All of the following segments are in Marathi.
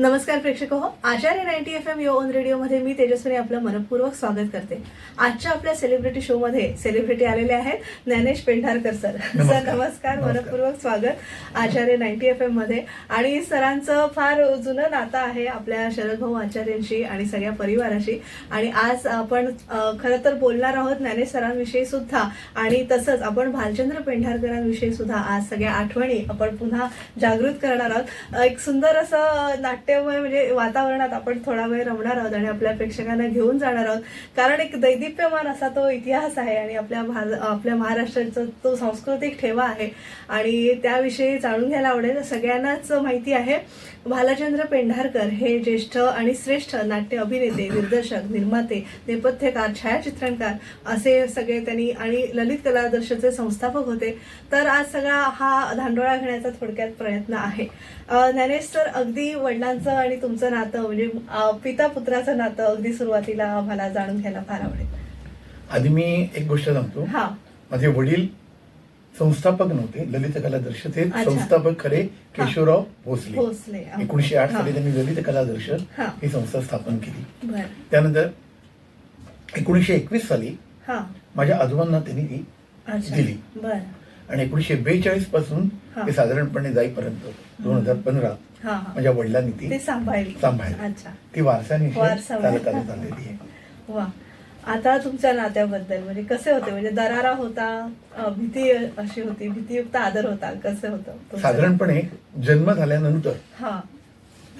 नमस्कार प्रेक्षक हो, आचार्य 90 FM यो ऑन रेडिओमध्ये मी तेजस्विनी आपलं मनपूर्वक स्वागत करते. आजच्या आपल्या सेलिब्रिटी शो मध्ये सेलिब्रिटी आलेले आहेत ज्ञानेश पेंढारकर सर. सर नमस्कार, मनपूर्वक स्वागत आचार्य 90 FM मध्ये. आणि सरांचं फार जुनं नातं आहे आपल्या शरद भाऊ आचार्यांशी आणि सगळ्या परिवाराशी. आणि आज आपण खरं तर बोलणार आहोत ज्ञानेश सरांविषयी सुद्धा, आणि तसंच आपण भालचंद्र पेंढारकरांविषयी सुद्धा आज सगळ्या आठवणी आपण पुन्हा जागृत करणार आहोत. एक सुंदर असं नाट्यमय म्हणजे वातावरणात आपण थोडा वेळ रमणार आहोत आणि आपल्या प्रेक्षकांना घेऊन जाणार आहोत. कारण एक दैदिप्यमान असा तो इतिहास आहे आणि आपल्या महाराष्ट्राचा तो सांस्कृतिक ठेवा आहे आणि त्याविषयी जाणून घ्यायला आवडेल. सगळ्यांनाच माहिती आहे भालचंद्र पेंढारकर हे ज्येष्ठ आणि श्रेष्ठ नाट्य अभिनेते, दिग्दर्शक, निर्माते, नेपथ्यकार, छायाचित्रणकार असे सगळे त्यांनी आणि ललित कलादर्शचे संस्थापक होते. तर आज सगळा हा धांडोळा घेण्याचा थोडक्यात प्रयत्न आहे. ज्ञानेश सर, अगदी वडिलांचं आणि तुमचं नातं म्हणजे पिता पुत्राचं नातं अगदी सुरुवातीला आम्हाला जाणून घ्यायला फार आवडेल. आधी मी एक गोष्ट सांगतो. माझे वडील संस्थापक नव्हते, ललित कलादर्श ते संस्थापक खरे केशवराव भोसले. 1908 साली त्यांनी ललित कलादर्श ही संस्था स्थापन केली. त्यानंतर 1921 साली माझ्या आजोबांना त्यांनी ती दिली आणि 1942 पासून ते साधारणपणे जाईपर्यंत 2015 माझ्या वडिलांनी ती सांभाळली. ती वारसाने चालत आलेली आहे. वा. आता तुमच्या नात्याबद्दल म्हणजे कसे होते, म्हणजे दरारा होता, भीती अशी होती, भीतीयुक्त आदर होता, कसं होतं? साधारणपणे जन्म झाल्यानंतर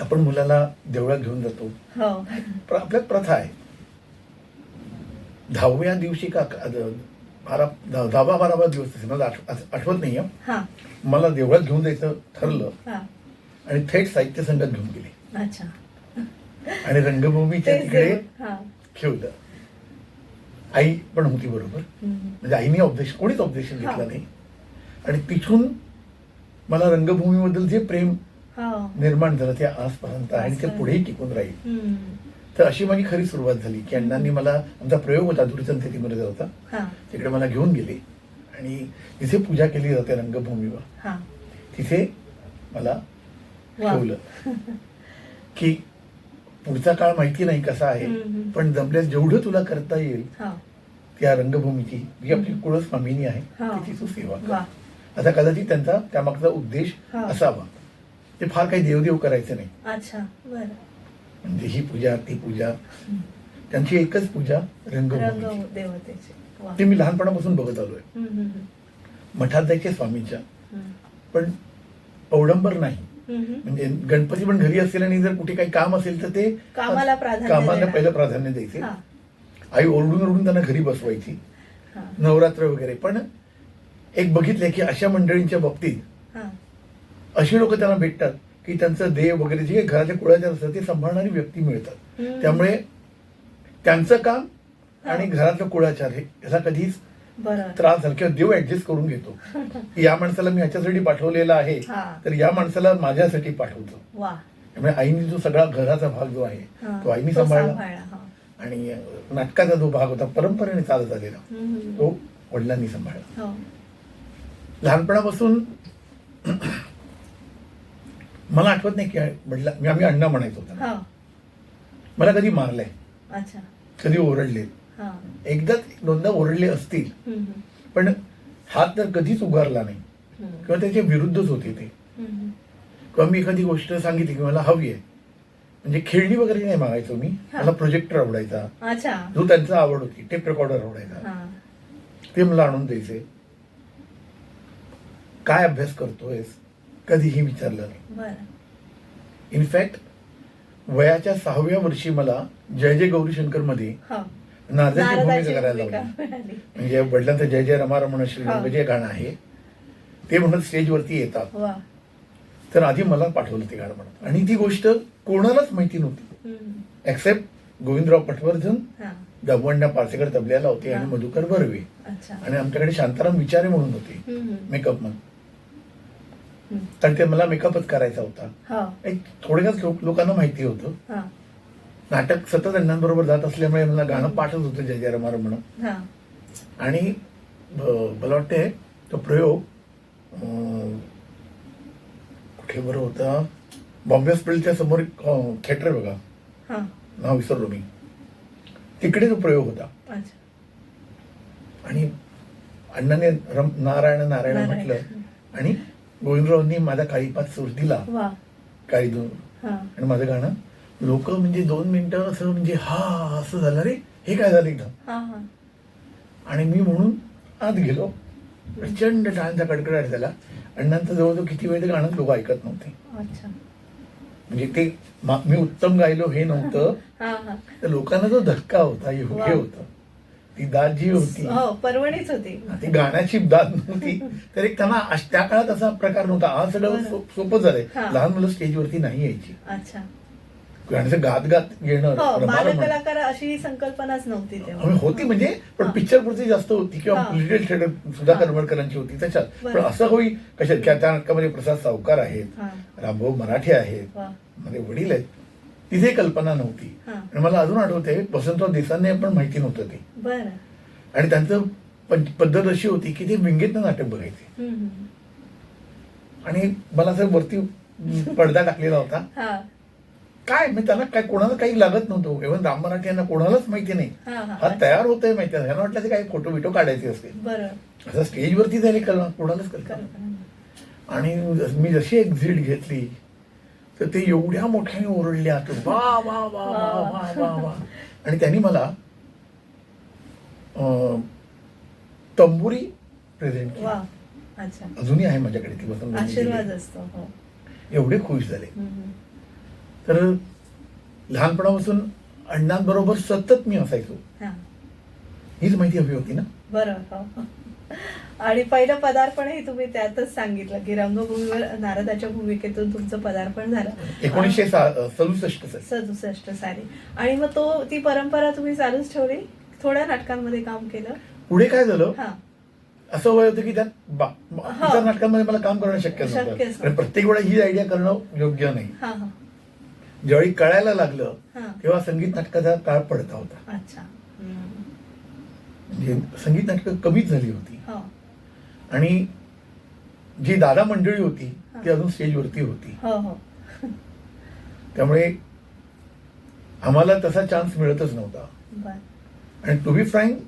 आपण मुलाला देवळात घेऊन जातो. आपल्यात प्रथा आहे 10व्या दिवशी का 10-12 दिवस मला आठवत नाही. मला देवळात घेऊन जायचं ठरलं आणि थेट साहित्य संघात घेऊन गेले आणि रंगभूमीच्या तिकडे खेळलं. आई पण होती बरोबर, म्हणजे आईने कोणीच ऑब्जेक्शन घेतलं नाही. आणि तिथून मला रंगभूमीबद्दल जे प्रेम निर्माण झालं ते आजपर्यंत आणि ते पुढेही टिकून राहील. तर अशी माझी खरी सुरुवात झाली की अण्णांनी मला, आमचा प्रयोग होता दूरचंद शेतीमध्ये होता, तिकडे मला घेऊन गेले आणि जिथे पूजा केली जाते रंगभूमीवर तिथे मला ठेवलं की पुढचा काळ माहिती नाही कसा आहे, पण जमल्यास जेवढं तुला करता येईल त्या रंगभूमीची जी आपली कुळस्वामिनी आहे तिची तू सेवा कर. आता कदाचित त्यांचा त्यामागचा उद्देश असावा. ते फार काही देवदेव करायचं नाही, म्हणजे ही पूजा ती पूजा, त्यांची एकच पूजा रंगभूमी. ते मी लहानपणापासून बघत आलोय. मठात जायचे स्वामींच्या, पण अवडंबर नाही. म्हणजे गणपती पण घरी असेल आणि जर कुठे काही काम असेल तर ते कामाला पहिलं प्राधान्य द्यायचे. आई ओरडून ओरडून त्यांना घरी बसवायची, नवरात्र वगैरे. पण एक बघितलंय की अशा मंडळींच्या बाबतीत अशी लोक त्यांना भेटतात की त्यांचं देव वगैरे जे घराच्या कुळाचार असतात ते सांभाळणारी व्यक्ती मिळतात. त्यामुळे त्यांचं काम आणि घरातलं कुळाचार ह्याला कधीच त्रास झाला किंवा देव ऍडजस्ट करून घेतो की या माणसाला मी ह्याच्यासाठी पाठवलेला आहे तर या माणसाला माझ्यासाठी पाठवतो. त्यामुळे आईने जो सगळा घराचा भाग जो आहे तो आईने सांभाळला आणि नाटकाचा जो भाग होता परंपरेने चालत आलेला तो वडिलांनी सांभाळला. लहानपणापासून मला आठवत नाही की आम्ही अण्णा म्हणायचो होता. मला कधी मारलंय, कधी ओरडले, एकदाच दोनदा ओरडले असतील, पण हात तर कधीच उगारला नाही किंवा त्याच्या विरुद्धच होते ते. किंवा मी एखादी गोष्ट सांगितली की मला हवी आहे, म्हणजे खेळणी वगैरे नाही मागायचो मी. मला प्रोजेक्टर आवडायचा, जो त्यांचा आवड होती, टेप रेकॉर्डर आवडायचा, ते मला आणून द्यायचे. काय अभ्यास करतोयस कधीही विचारलं नाही. इनफॅक्ट वयाच्या 6व्या वर्षी मला जय जय गौरी शंकर मध्ये नारदाची भूमिका करायला लावली. म्हणजे वडिलांचं जय जय रमा रमण श्री जे गाणं आहे ते म्हणत स्टेजवरती येतात, तर आधी मला पाठवलं ते गाणं म्हणत. आणि ती गोष्ट कोणालाच माहिती नव्हती एक्सेप्ट गोविंदराव पटवर्धन, दबवण्या पार्सेकर तबल्याला होते आणि मधुकर बर्वे, आणि आमच्याकडे शांताराम विचारे म्हणून होते मेकअप मॅन. कारण ते मला मेकअपच करायचा होता. एक थोड्याच लोकांना माहिती होतं. नाटक सतत अण्णांबरोबर जात असल्यामुळे मला गाणं पाठच होतं जय जय रमा रमण. आणि मला वाटते तो प्रयोग कुठे बरं होता, बॉम्बे हॉस्पिटलच्या समोर थिएटर बघा, हा. नाव विसरलो मी, तिकडे तो प्रयोग होता. अच्छा. आणि अण्णाने नारायण नारायण म्हटलं आणि गोविंदरावांनी माझा काळीपात सूर दिला, वा. काळी दोन, हा. आणि माझं गाणं लोक म्हणजे 2 मिनिटं असं म्हणजे हा असं झालं, रे हे काय झालं एकदम. हा, हा. आणि मी म्हणून आत गेलो, प्रचंड टाळ्यांचा कडकडाट झाला. अण्णांचं जवळजवळ किती वेळ ते गाणं लोक ऐकत नव्हते. अच्छा. म्हणजे ते मी उत्तम गायलो हे नव्हतं, हा, हा. तर लोकांना जो धक्का होता हे वा. होतं, ती दाद जी होती, हो, पर्वणीच होती. ती गाण्याची दाद नव्हती. तर एक त्यांना त्या काळात असा प्रकार नव्हता. आज सगळं बरं. सोपं झालंय. हा. लहान मुलं स्टेजवरती नाही यायची, अच्छा. गाण्याचं गात गात येणं, हो, रमारम. बालकलाकार अशी संकल्पनाच नव्हती तेव्हा. होती म्हणजे, पण हा. पिक्चर पुरती जास्त होती किंवा हा. लिटिल थिएटर सुधाकर हा. करमळकरांची होती त्याच्यात. बरं. पण असं होई कशात, त्या नाटकामध्ये प्रसाद सावकार आहेत, हा. रामभाऊ मराठे आहेत, वा. माझे वडील आहेत. तिथे कल्पना नव्हती. हा. आणि मला अजून आठवते, वसंतराव देसाईंना पण माहिती नव्हतं ते. बरं. आणि त्यांचं पद्धत अशी होती की ते विंगेतनं नाटक बघायचे. हम्म. आणि मला असं वरती पडदा टाकलेला होता. हा. काय मी त्यांना काय कोणाला काही लागत नव्हतं. इव्हन राम मराठे यांना कोणालाच माहिती नाही. हा, हा. हा तयार होतोय माहिती आहे, ह्यांना वाटलं ते काही फोटो बिटो काढायचे असते. बरं. असं स्टेजवरती झाली कल्पना, कोणालाच कल्पना. कल्पना. आणि मी जशी एक्झिट घेतली तर ते एवढ्या मोठ्याने ओरडल्या, वा वा वा वा वा वा वा. आणि त्यांनी मला तंबुरी प्रेझेंट केली. वा. अच्छा. अजूनही आहे माझ्याकडे ती वसंत. आशीर्वाद असतो. हो. एवढे खुश झाले. हम्म. तर लहानपणापासून अण्णांबरोबर सतत मी असायचो. हा. हीच माहिती हवी होती ना. बरं. हो. आणि पहिलं पदार्पणही तुम्ही त्यातच सांगितलं की रंगभूमीवर नारदाच्या भूमिकेतून तुमचं पदार्पण झालं 1967 साली. आणि मग ती परंपरा तुम्ही चालूच ठेवली, थोड्या नाटकांमध्ये काम केलं. पुढे काय झालं, हा. असं वय होतं की त्यात इतर नाटकांमध्ये मला काम करणं शक्य शक्यच नव्हतं. आणि प्रत्येक वेळा ही आयडिया करणं योग्य नाही. हा, हा. ज्यावेळी कळायला लागलं हा. तेव्हा संगीत नाटकाचा काळ पडता होता. अच्छा. हम्म. म्हणजे संगीत नाटकं कमीच झाली होती. हो. आणि जी दादा मंडळी होती हा. ती अजून स्टेजवरती होती. हो, हो. त्यामुळे आम्हाला तसा चान्स मिळतच नव्हता. बरं. आणि टू बी फ्रँक,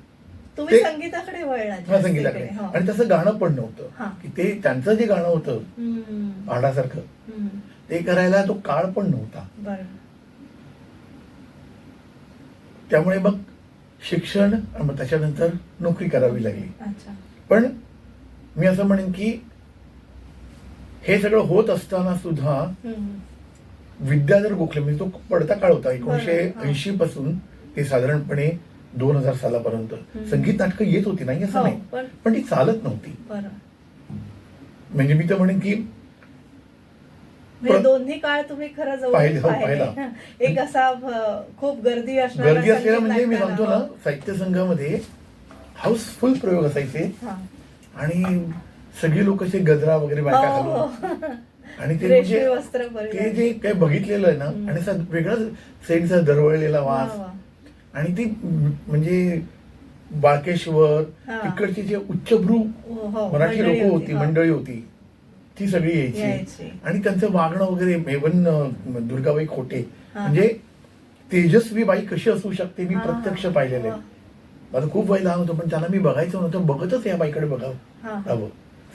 तुम्ही संगीताकडे वळला. हा संगीताकडे. हो. आणि तसं गाणं पण नव्हतं हा. की ते त्यांचं जे गाणं होतं हम्म. पाडासारखं, हम्म. ते करायला तो काळ पण नव्हता. बरं. त्यामुळे मग शिक्षण आणि मग त्याच्यानंतर नोकरी करावी लागली. अच्छा. पण मी असं म्हणेन की हे सगळं होत असताना सुद्धा हम्म. विद्याधर गोखले, म्हणजे तो पडता काळ होता, बरं. 1980 पासून ते साधारणपणे 2000 सालापर्यंत संगीत नाटकं येत होती, नाही असं हो, नाही, पण ती चालत नव्हती. बरं. म्हणजे मी तर म्हणेन की म्हणजे दोन्ही काळ तुम्ही खरं जवळ पाहिला. एक असा खूप गर्दी असलेला, म्हणजे मी सांगतो ना, साहित्य संघामध्ये हाऊसफुल प्रयोग असायचे. हा. आणि सगळी लोक असे गजरा वगैरे बायका हो, घालून, हो. आणि ते रेशमी म्हणजे वस्त्र परिधान. ते जे काही बघितलेलं आहे ना, आणि असा वेगळाच सेंटचा दरवळलेला वा, वास. वा. आणि ती म्हणजे बाळकेश्वर हा. इकडची जे उच्चभ्रू हो, मराठी मंडळी लोक होती, हा. मंडळी होती, ती सगळी यायची. यायची. आणि त्यांचं वागणं वगैरे, मेवन दुर्गाबाई खोटे, हा. म्हणजे तेजस्वी बाई कशी असू शकते मी हा. प्रत्यक्ष पाहिलेलं वा. आहे. माझं खूप वय लहान होतं, पण त्याला मी बघायचं नव्हतं, बघतच या बाईकडे बघावं. हा.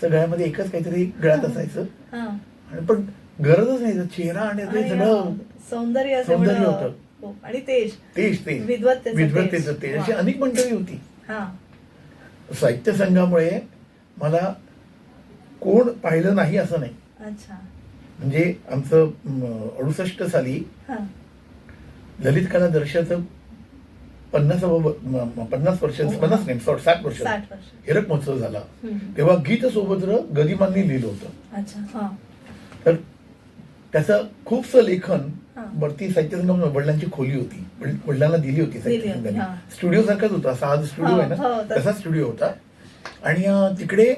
सगळ्यामध्ये एकच काहीतरी गळ्यात असायचं. हा. आणि पण गरजच नाही, चेहरा आणि ते आणि सगळं सौंदर्य सौंदर्य होतं. हो. आणि तेज तेज विद्वत्तेचं तेज अशी अनेक मंडळी होती. हा. साहित्य संघामुळे मला कोण पाहिलं नाही असं नाही. अच्छा. म्हणजे आमचं 68 साली हा. ललित कला दर्शनाचं 50 वर्ष, 50 नाही, 60 वर्ष 60 वर्ष. हिरक महोत्सव झाला. हम्म. तेव्हा गीत सोबत्र गदिमांनी लिहिलं होतं. अच्छा. हा. तर त्याचं खूपसं लेखन हा. वरती साहित्य संघामध्ये वडिलांची खोली होती, वडिलांना दिली होती साहित्य दिली होती, संघाने. हा. स्टुडिओ सारखाच होता, असा आज स्टुडिओ आहे हो, ना, तसं. तसा स्टुडिओ होता. आणि तिकडे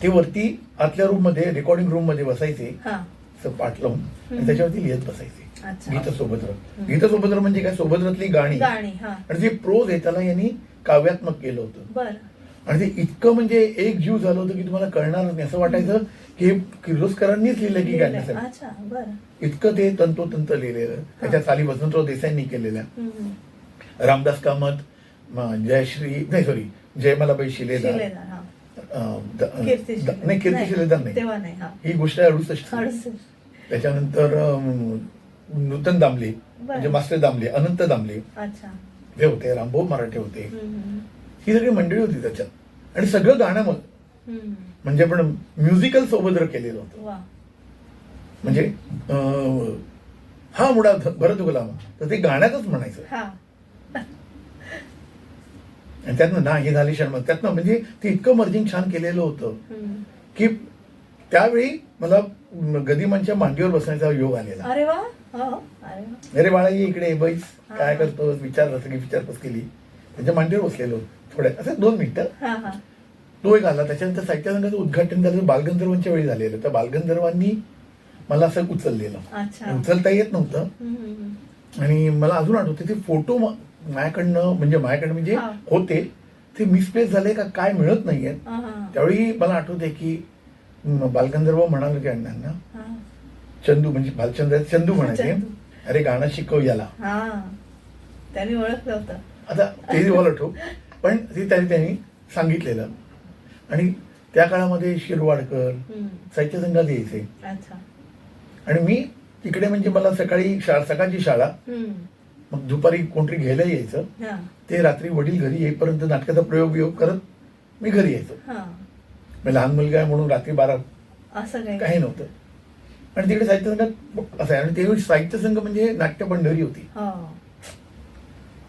ते वरती आतल्या रूम मध्ये, रेकॉर्डिंग रूम मध्ये बसायचे, हा. असं पाठ लावून, आणि त्याच्यावरती लिहित बसायचे. अच्छा. गीतसोबत्र म्हणजे काय, सोबतरातली गाणी. हा. आणि जे प्रोज आहे त्याला यांनी काव्यात्मक केलं होतं. बरं. आणि ते इतकं म्हणजे एक जीव झालं होतं की तुम्हाला कळणारच नाही. असं वाटायचं हे किर्लोस्करांनीच लिहिलं की लिहिलंय. गाण्यासाठी. अच्छा बरं. इतकं ते तंतोतंत लिहिलेलं. त्याच्या चाली वसंतराव देसाईंनी केलेल्या. रामदास कामत, जयश्री नाही सॉरी जयमलाबाई शिलेदार, शिलेदार, हा. कीर्ती शिलेदार नाही, तेव्हा नाही, हा. ही गोष्ट आहे 68. 68. त्याच्यानंतर नूतन दामले म्हणजे मास्टर दामले, अनंत दामले अच्छा. हे होते, रामभाऊ मराठे होते. ही सगळी मंडळी होती त्याच्यात. आणि सगळं गाणं म्हणजे आपण म्युझिकल सोबत केलेलं होतं. वा. म्हणजे हा मुडा भरत गुलाम तर ते गाण्यातच म्हणायचं. हा. आणि त्यातनं ना हे झाली शर्मा, त्यातनं म्हणजे ते इतकं मर्जिंग छान केलेलं होतं की त्यावेळी मला गदिमांच्या मांडीवर बसण्याचा योग आलेला. अरे वा. हो. अरे वा. अरे बाळा ये इकडे बैस, काय करतो विचारपूस केली. त्यांच्या मांडीवर बसलेलो थोड्या असं 2 मिनिटं. हा, हा. तो एक आला. त्याच्यानंतर साहित्य संघाचं उद्घाटन झालं बालगंधर्वांच्या वेळी झालेलं. तर बालगंधर्वांनी मला असं उचललेलं. अच्छा. उचलता येत नव्हतं. आणि मला अजून आठवते ते फोटो माझ्याकडनं म्हणजे होते ते मिसप्लेस झाले का काय मिळत नाहीये. त्यावेळी मला आठवते की बालगंधर्व म्हणाले की अण्णांना चंदू म्हणजे भालचंद्र चंदू म्हणायचे, अरे गाणं शिकव याला. त्यांनी ओळखलं होतं. आता ते मला आठव पण ते त्यांनी सांगितलेलं. आणि त्या काळामध्ये शिरवाडकर साहित्य संघात यायचे. अच्छा. आणि मी तिकडे म्हणजे मला सकाळची शाळा, मग दुपारी कोणतरी घ्यायला यायचं. ते रात्री वडील घरी येईपर्यंत नाटकाचा प्रयोग करत मी घरी यायचो. मी लहान मुलगा आहे म्हणून रात्री 12 असं काही नव्हतं. आणि तिकडे साहित्य संघात असं आहे. आणि त्यावेळी साहित्य संघ म्हणजे नाट्य पंढरी होती.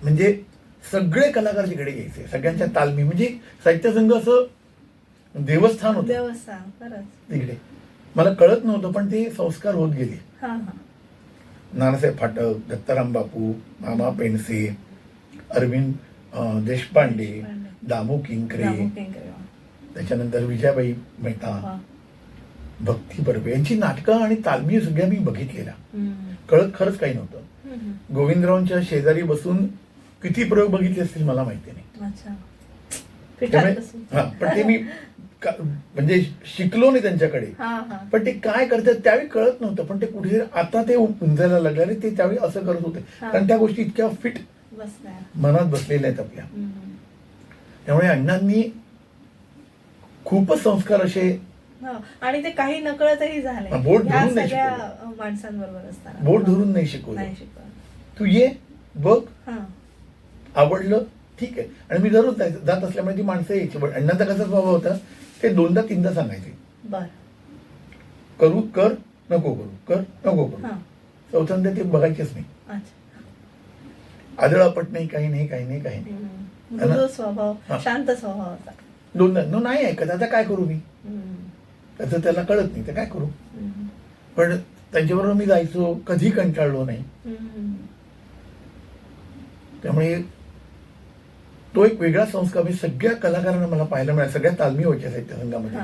म्हणजे सगळे कलाकार तिकडे यायचे, सगळ्यांच्या तालमी. म्हणजे साहित्य संघ असं देवस्थान होतं तिकडे. मला कळत नव्हतं पण ते संस्कार होत गेले. नानासाहेब फाटक, दत्ताराम बापू, मामा पेंडसे, अरविंद देशपांडे, दामू किंकरे, त्याच्यानंतर विजयाबाई मेहता, भक्ती बर्वे यांची नाटकं आणि तालमी सगळ्या मी बघितलेल्या. कळत खरंच काही नव्हतं. गोविंदरावांच्या शेजारी बसून किती प्रयोग बघितले असतील मला माहिती नाही. पण ते मी म्हणजे शिकलो नाही त्यांच्याकडे. पण ते काय करतात त्यावेळी कळत नव्हतं. पण ते कुठे आता ते उंचायला लागले. ते त्यावेळी असं करत होते कारण त्या गोष्टी इतक्या फिट मनात बसलेल्या आहेत आपल्या. त्यामुळे अण्णांनी खूपच संस्कार असे. आणि ते काही नकळतही झाले. बोट धरून नाही शिकवलं माणसांबरोबर असताना. बोट धरून नाही शिकवलं. तू ये बघ, आवडलं ठीक आहे. आणि मी दररोज जात असल्यामुळे ती माणसं यायची. पण अण्णांचा कसा स्वभाव होता, ते 2दा-3दा सांगायचे, करू कर नको करू, कर नको करू. चौथ्यांदा ते बघायचेच नाही. आदळापट नाही, काही नाही, काही नाही, काही नाही. स्वभाव शांत स्वभाव होता. 2दा नाही ऐकत. आता काय करू मी, त्याचं त्याला कळत नाही तर काय करू. पण त्यांच्याबरोबर मी जायचो, कधी कंटाळलो नाही. त्यामुळे तो एक वेगळा संस्कार मी सगळ्या कलाकारांना मला पाहायला मिळाला. सगळ्या तालमी व्हायच्या साहित्य संघामध्ये.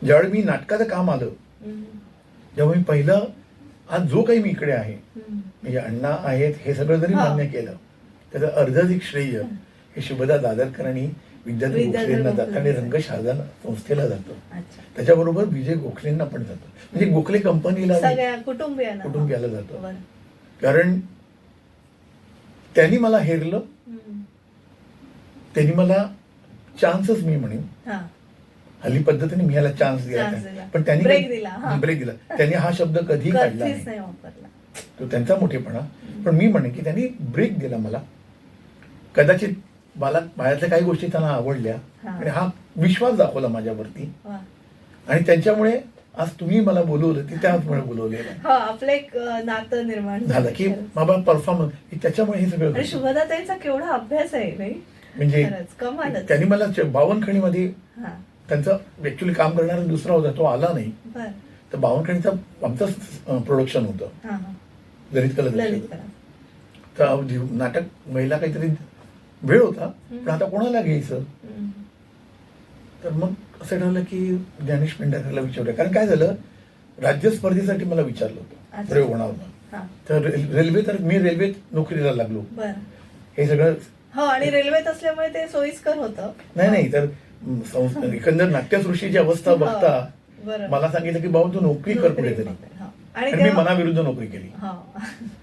ज्यावेळी मी नाटकाचं काम आलं, जेव्हा मी पहिलं आज जो काही मी इकडे आहे म्हणजे अण्णा आहेत हे सगळं जरी मान्य केलं त्याचं अर्धाधिक श्रेय हे शुभदा दादरकर आणि विद्याधर गोखलेंना जातं आणि रंगशारदा संस्थेला जातं. त्याच्याबरोबर विजय गोखलेंना पण जातं. म्हणजे गोखले कंपनीला कुटुंबियाला जातं. कारण त्यांनी मला हेरलं, त्यांनी मला चान्सच मी म्हणेन. हल्ली पद्धतीने मी याला चान्स दिला, पण त्यांनी ब्रेक दिला. त्यांनी हा शब्द कधी काढला नाही, तो त्यांचा मोठेपणा. पण मी म्हणेन की त्यांनी ब्रेक दिला मला. कदाचित मला माझ्यातल्या काही गोष्टी त्यांना आवडल्या आणि हा विश्वास दाखवला माझ्यावरती. आणि त्यांच्यामुळे आज तुम्ही मला बोलवलं, ती त्याचमुळे बोलवलेलं आपलं एक नातं निर्माण झालं की बाबा परफॉर्मन्स. त्याच्यामुळे हे सगळं. शुभदाताईंचा केवढा अभ्यास आहे म्हणजे त्यांनी मला 52 खणीमध्ये त्यांचं ऍक्च्युअली काम करणारा दुसरा होता, तो आला नाही. तर 52 खणीचं आमचं प्रोडक्शन होतं, ललित कला. तर नाटक महिला काहीतरी वेळ होता, पण आता कोणाला घ्यायचं. तर मग असं ठरवलं की ज्ञानेश पेंढारकरला विचारूया. कारण काय झालं, राज्य स्पर्धेसाठी मला विचारलं होतं प्रयोग होणार म्हणून. तर रेल्वे, तर मी रेल्वेत नोकरीला लागलो. हे सगळं आणि रेल्वेत असल्यामुळे ते सोयीस्कर होतं. नाही तर एकंदर नाट्यसृष्टीची अवस्था बघता बरं. मला सांगितलं की बाबा तू नोकरी कर कुठेतरी, हा. आणि आणि मी मनाविरुद्ध नोकरी केली. हा.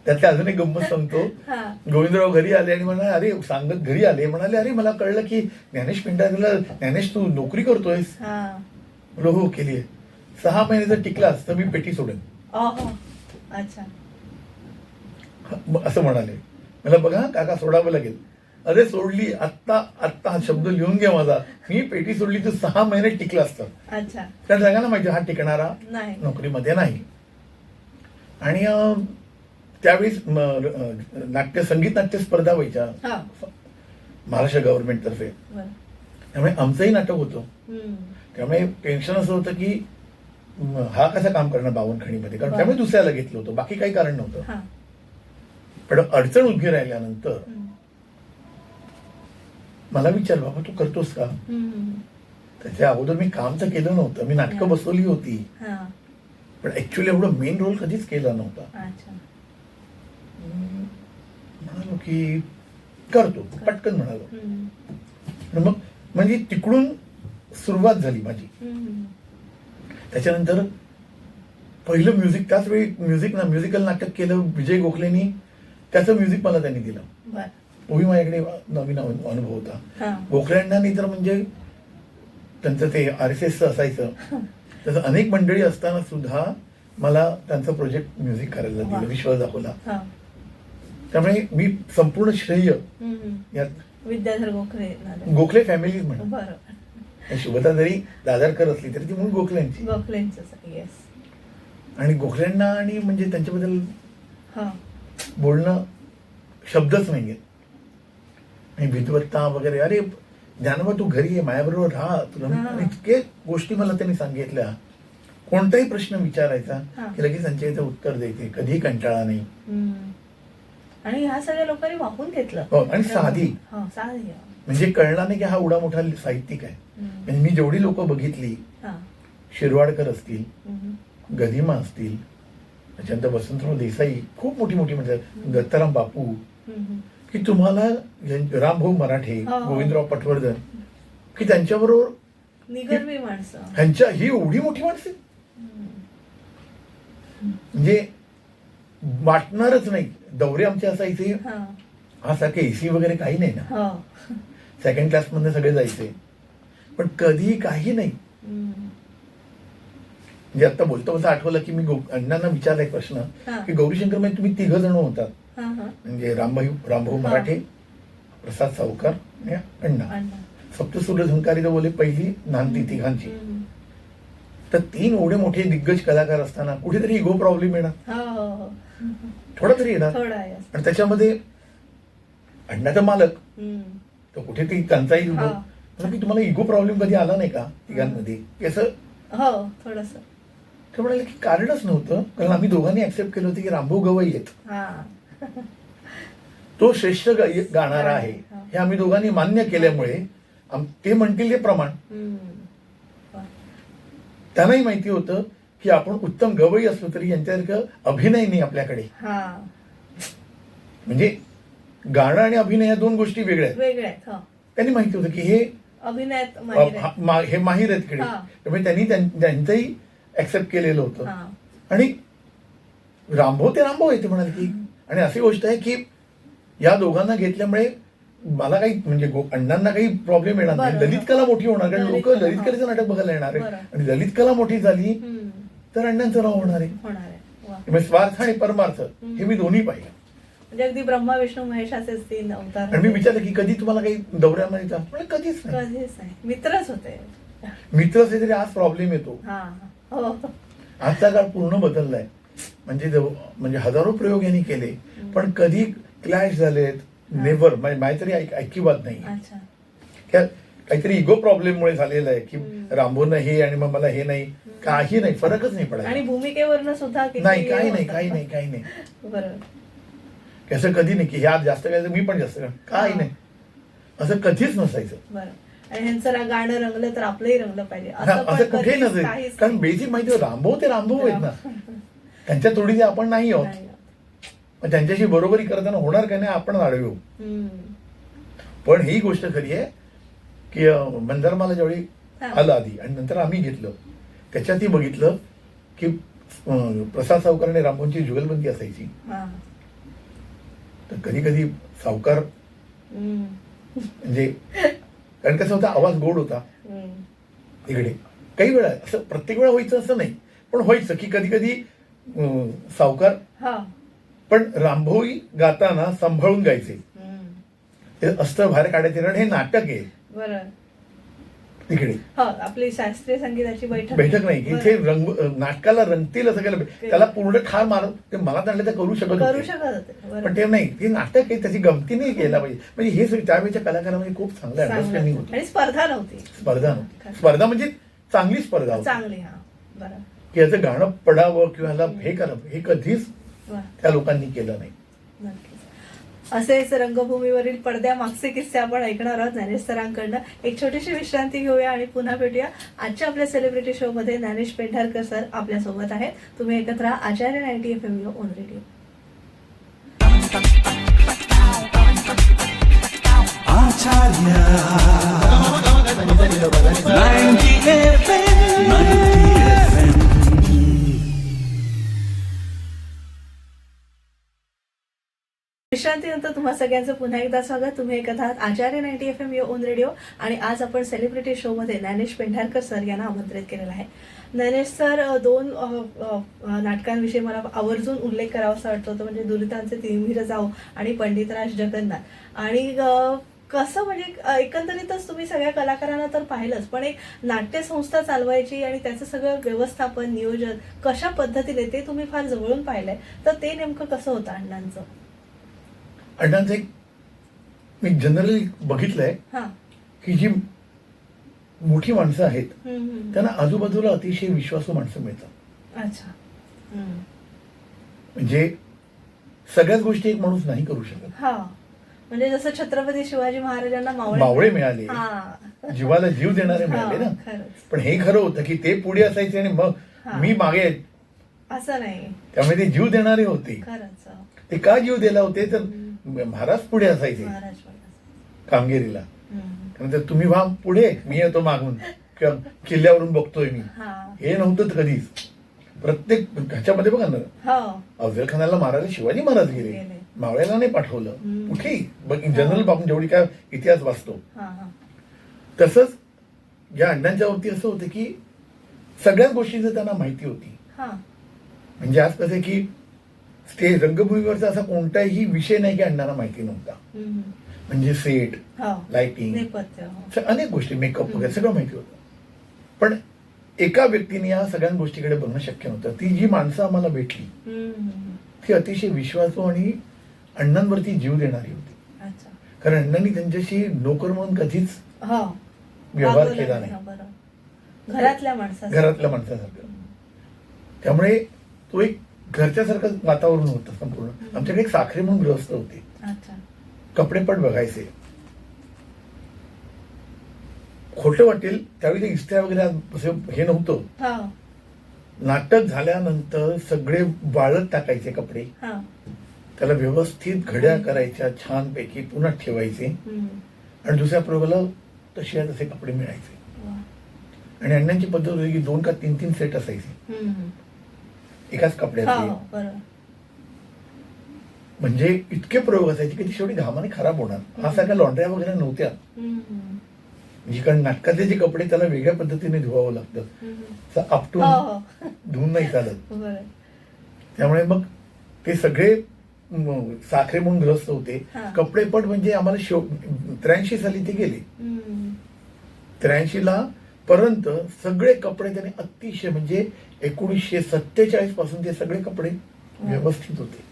त्यातल्या अजून एक गंमत सांगतो. हा. गोविंदराव घरी आले आणि म्हणाले, अरे सांगत घरी आले, म्हणाले अरे मला कळलं की ज्ञानेश पेंढारकरला, ज्ञानेश तू नोकरी करतोयस. हा. हो केलीये. 6 महिने जर टिकलास तर मी पेटी सोडेन. अच्छा. असं म्हणाले. मला बघा काका सोडावं लागेल. अरे सोडली, आत्ता आत्ता हा शब्द लिहून घ्या माझा, मी पेटी सोडली तर 6 महिने टिकला असतं. अच्छा. कारण सगळ्यांना माहिती हा टिकणारा नाही. नोकरीमध्ये नाही. आणि त्यावेळेस संगीत नाट्य स्पर्धा व्हायच्या हा. महाराष्ट्र गव्हर्नमेंट तर्फे. बरं. त्यामुळे आमचंही नाटक होतं. हम्म. त्यामुळे टेन्शन असं होतं की हा कसं काम करणार बावनखणीमध्ये, कारण बरं. त्यामुळे दुसऱ्याला घेतलं होतं, बाकी काही कारण नव्हतं. हा. पण अडचण उभी राहिल्यानंतर हम्म. मला विचार, बाबा तू करतोस का? हम्म. त्याच्या अगोदर मी काम तर केलं नव्हतं, मी नाटकं बसवली होती, हा. पण ऍक्च्युअली एवढं मेन रोल कधीच केला नव्हता. अच्छा. म्हणालो की करतो, पटकन म्हणालो. हम्म. आणि मग म्हणजे तिकडून सुरुवात झाली माझी. हम्म. त्याच्यानंतर पहिलं म्युझिक, त्याच वेळी म्युझिकल नाटक केलं विजय गोखलेनी, त्याचं म्युझिक मला त्यांनी दिलं. बरं. तोही माझ्याकडे नवीन अनुभव होता. हा. गोखल्यांना नाही तर म्हणजे त्यांचं ते RSS असायचं, तसं अनेक मंडळी असताना सुद्धा मला त्यांचं प्रोजेक्ट म्युझिक करायला वा. दिलं, विश्वास दाखवला. हा. त्यामुळे मी संपूर्ण श्रेय हम्म. यात विद्याधर गोखले गोखले फॅमिली म्हणा. बरं. शुभता जरी दादरकर असली तरी ती म्हणून गोखल्यांची. गोखलेंचं. येस. आणि गोखल्यांना आणि म्हणजे त्यांच्याबद्दल हा. बोलणं शब्दच नाहीये. आणि विद्वत्ता वगैरे, अरे ज्ञानोबा तू घरी आहे, माझ्याबरोबर राहा, तुला हा. इतके गोष्टी मला त्यांनी सांगितल्या. कोणताही प्रश्न विचारायचा हा. की लगेच त्यांच्या उत्तर द्यायचे, कधीही कंटाळा नाही. हम्म. आणि ह्या सगळ्या लोकांनी वाहून घेतलं. हो, आणि साधी, हा, साधी. म्हणजे कळणार नाही की हा एवढा मोठा साहित्यिक आहे. हम्म. म्हणजे मी जेवढी लोक बघितली, हा. शिरवाडकर असतील, हम्म. गदिमा असतील, त्याच्यानंतर वसंतराव देसाई, खूप मोठी मोठी म्हणजे दत्ताराम बापू, हम्म. की तुम्हाला रामभाऊ मराठे, हो. गोविंदराव पटवर्धन, की त्यांच्याबरोबर निगर्वी माणसं. ह्यांच्या ही एवढी मोठी माणसे, म्हणजे वाटणारच नाही. दौरे आमचे असायचे, हा. हा सारखे एसी वगैरे काही नाही ना, हो. सेकंड क्लास मध्ये सगळे जायचे, पण कधी काही नाही. हम्म. म्हणजे आता बोलता बोलता आठवलं की मी अण्णांना विचारला एक प्रश्न हा. की गौरीशंकर मध्ये तुम्ही 3 जण होतात, हा. हा. म्हणजे रामभाऊ मराठे, प्रसाद सावकार आणि अण्णा. अण्णा. सप्तसूर्य झंकारी तर बोले पहिली नांदी तिघांची. हम्म. तर 3 एवढे मोठे दिग्गज कलाकार असताना कुठेतरी इगो प्रॉब्लेम येणार, हो, हो, हो. थोडा तरी येणार. थोडा आहे. आणि त्याच्यामध्ये अण्णाचा मालक हम्म. तो कुठेतरी त्यांचाही हा. की तुम्हाला इगो प्रॉब्लेम कधी आला नाही का तिघांमध्ये, की असं. हो, थोडस. ते म्हणाले की कारणच नव्हतं, कारण आम्ही दोघांनी ऍक्सेप्ट केलं होतं की रामभाऊ गवई आहेत, हा. तो श्रेष्ठ गाणारा आहे, हे आम्ही दोघांनी मान्य केल्यामुळे ते म्हणतील ते प्रमाण. हम्म. त्यांनाही माहिती होतं की आपण उत्तम गवई असलो तरी यांच्यासारखं अभिनय नाही आपल्याकडे. हा. म्हणजे गाणं आणि अभिनय या 2 गोष्टी वेगळ्या आहेत. वेगळे आहेत. हो. त्यांनी माहिती होतं की हे अभिनयात माहिर आहे. हे माहीर आहेत इकडे, हा. त्यामुळे त्यांनी त्यांचंही ऍक्सेप्ट केलेलं होतं. हा. आणि रामभाऊ ते रामभाऊ येते म्हणाले की. आणि अशी गोष्ट आहे की या दोघांना घेतल्यामुळे मला काही म्हणजे अण्णांना काही प्रॉब्लेम येणार नाही. बरं. ललित कला मोठी होणार, कारण ललित लोक कला, ललित कलेचं नाटक बघायला येणार आहे. बरं. आणि ललित कला मोठी झाली हम्म. तर अण्णांचं नाव होणार आहे. होणार आहे. वा. त्यामुळे स्वार्थ आणि परमार्थ हे मी दोन्ही पाहिलं. म्हणजे अगदी ब्रह्मा विष्णू महेश असेच 3 अवतार. आणि मी विचारलं की कधी तुम्हाला काही दौऱ्यामध्ये जा, म्हणजे कधीच नाही. कधीच नाही. मित्रच होते. मित्र असले तरी आज प्रॉब्लेम येतो. हा. हो. आजचा काळ पूर्ण बदललाय. म्हणजे हजारो प्रयोग यांनी केले, पण कधी क्लॅश झालेत नेव्हर. माझी तरी ऐकिवाद नाही. अच्छा. काहीतरी इगो प्रॉब्लेममुळे झालेलं आहे की रामभाऊनं हे आणि मग मला हे नाही, काही नाही, फरकच नाही आणि पडायला. भूमिकेवरनं सुद्धा किती नाही, काही नाही, होतं. काही नाही, काही नाही. बरोबर. असं कधी नाही की ह्यात जास्त काय मी पण जास्त काही नाही, असं कधीच नसायचं. बरं. आणि ह्यांचं गाणं रंगलं तर आपलंही रंगलं पाहिजे असं कुठेही कधीच नसेल, काहीच कारण बेसिक माहिती होतं रामभाऊ ते रामभाऊ आहेत ना, त्यांच्या तोडीचे आपण नाही आहोत. नाही. मग त्यांच्याशी बरोबरी करताना होणार का नाही आपण आडवे होऊ. हम्म. पण ही गोष्ट खरी आहे की मंदारमाला ज्यावेळी हा. आलं आधी आणि नंतर आम्ही घेतलं, त्याच्यातही बघितलं की प्रसाद सावकार आणि रामभाऊंची जुगलबंदी असायची. हा. तर कधी कधी सावकार म्हणजे कारण कसं होता, आवाज गोड होता इकडे. काही वेळा असं प्रत्येक वेळा व्हायचं असं नाही, पण व्हायचं की कधी कधी सावकार पण रामभाऊही गाताना सांभाळून गायचे. ते अस्त्र बाहेर काढायचे, कारण हे नाटक आहे. बरं. तिकडे आपली शास्त्रीय संगीताची बैठक नाही, इथे रंग नाटकाला रंगतील असं केलं. त्याला पूर्ण ठार मारून ते मला जाणलं तर करू शकत होते, पण ते नाही. ते नाटक आहे, त्याची गमती नाही केला पाहिजे. म्हणजे हे त्यावेळेच्या कलाकारांमध्ये खूप चांगलं अंडरस्टँडिंग होती. स्पर्धा नव्हती. स्पर्धा म्हणजे चांगली स्पर्धा चांगली. की याचं गाणं पडावं किंवा ह्याला हे करावं, हे कधीच त्या लोकांनी केलं नाही. असेच रंगभूमीवरील पडद्यामागचे किस्से आपण ऐकणार आहोत ज्ञानेश सरांकडनं. एक छोटीशी विश्रांती घेऊया आणि पुन्हा भेटूया. आजच्या आपल्या सेलिब्रिटी शो मध्ये ज्ञानेश पेंढारकर सर आपल्या सोबत आहेत. तुम्ही ऐकत राहा आचार्य 90 FM ऑन रेडिओ. विश्रांतीनंतर तुम्हा सगळ्यांचं पुन्हा एकदा स्वागत. तुम्ही ऐकत आहात आचार्य 90 FM ऑन रेडिओ आणि आज आपण सेलिब्रिटी शो मध्ये ज्ञानेश पेंढारकर सर यांना आमंत्रित केलेलं आहे. ज्ञानेश सर, 2 नाटकांविषयी मला आवर्जून उल्लेख करावासा वाटतो. म्हणजे दुरितांचे तिमिर जाऊ आणि पंडितराज जगन्नाथ. आणि कसं म्हणजे एकंदरीतच तुम्ही सगळ्या कलाकारांना तर पाहिलंच, पण एक नाट्यसंस्था चालवायची आणि त्याचं सगळं व्यवस्थापन नियोजन कशा पद्धतीने ते तुम्ही फार जवळून पाहिलंय. तर ते नेमकं कसं होतं अण्णांचं? अण्णांचं एक मी जनरली बघितलंय की जी मोठी माणसं आहेत त्यांना आजूबाजूला अतिशय विश्वासू माणसं मिळतात. अच्छा. म्हणजे सगळ्याच गोष्टी एक माणूस नाही करू शकत. म्हणजे जसं छत्रपती शिवाजी महाराजांना मावळे मिळाले, जीवाला जीव देणारे मिळाले ना. पण हे खरं होतं की ते पुढे असायचे आणि मग मी मागे, असं नाही. त्यामुळे ते जीव देणारे होते. ते का जीव दिला होते तर महाराज पुढे असायचे कामगिरीला. त्यानंतर तुम्ही व्हा पुढे, मी येतो मागून किंवा किल्ल्यावरून बघतोय मी, हे नव्हतं कधीच. प्रत्येक ह्याच्यामध्ये बघा ना, अफजल खानाला मारायला शिवाजी महाराज गेले, मावळ्याला नाही पाठवलं. कुठेही जनरल आपण जेवढी काय इतिहास वाचतो तसंच या अण्णांच्या बाबतीत असं होतं की सगळ्याच गोष्टींची त्यांना माहिती होती. म्हणजे आज कसं की स्टेज रंगभूमीवरचा असा कोणताही विषय नाही की अण्णांना माहिती नव्हता. म्हणजे सेट, लाइटिंग, अनेक गोष्टी, मेकअप वगैरे सगळं माहिती होतं. पण एका व्यक्तीने या सगळ्या गोष्टीकडे बघणं शक्य नव्हतं. ती जी माणसं आम्हाला भेटली ती अतिशय विश्वासू आणि अण्णांवरती जीव देणारी होती. कारण अण्णांनी त्यांच्याशी नोकर म्हणून कधीच व्यवहार केला नाही, घरातल्या माणसासारखं. त्यामुळे तो एक घरच्यासारखं वातावरण होतं संपूर्ण. आमच्याकडे एक साखरे म्हणून गृहस्थ होते, कपडेपट बघायचे. खोटं वाटेल त्यावेळी ते इस्त्या वगैरे हे नव्हतं. नाटक झाल्यानंतर सगळे वाळत टाकायचे कपडे, त्याला व्यवस्थित घड्या करायच्या छानपैकी, पुन्हा ठेवायचे आणि दुसऱ्या प्रयोगाला तसे तसे कपडे मिळायचे. आणि अण्णांची पद्धत होती की 2 का 3 सेट असायचे एकाच कपड्याचे. म्हणजे इतके प्रयोग असायचे की ती शेवटी घामाने खराब होणार. हा सगळ्या लॉन्ड्र्या वगैरे नव्हत्या. कारण नाटकातले जे कपडे त्याला वेगळ्या पद्धतीने धुवावं लागतं, आपटून धुवून नाही चालत. त्यामुळे मग ते सगळे साखरे म्हणून ग्रस्त होते. कपडेपट म्हणजे आम्हाला 83 साली ते गेले. 83 पर्यंत सगळे कपडे त्याने अतिशय, म्हणजे 1947 पासून ते सगळे कपडे व्यवस्थित होते.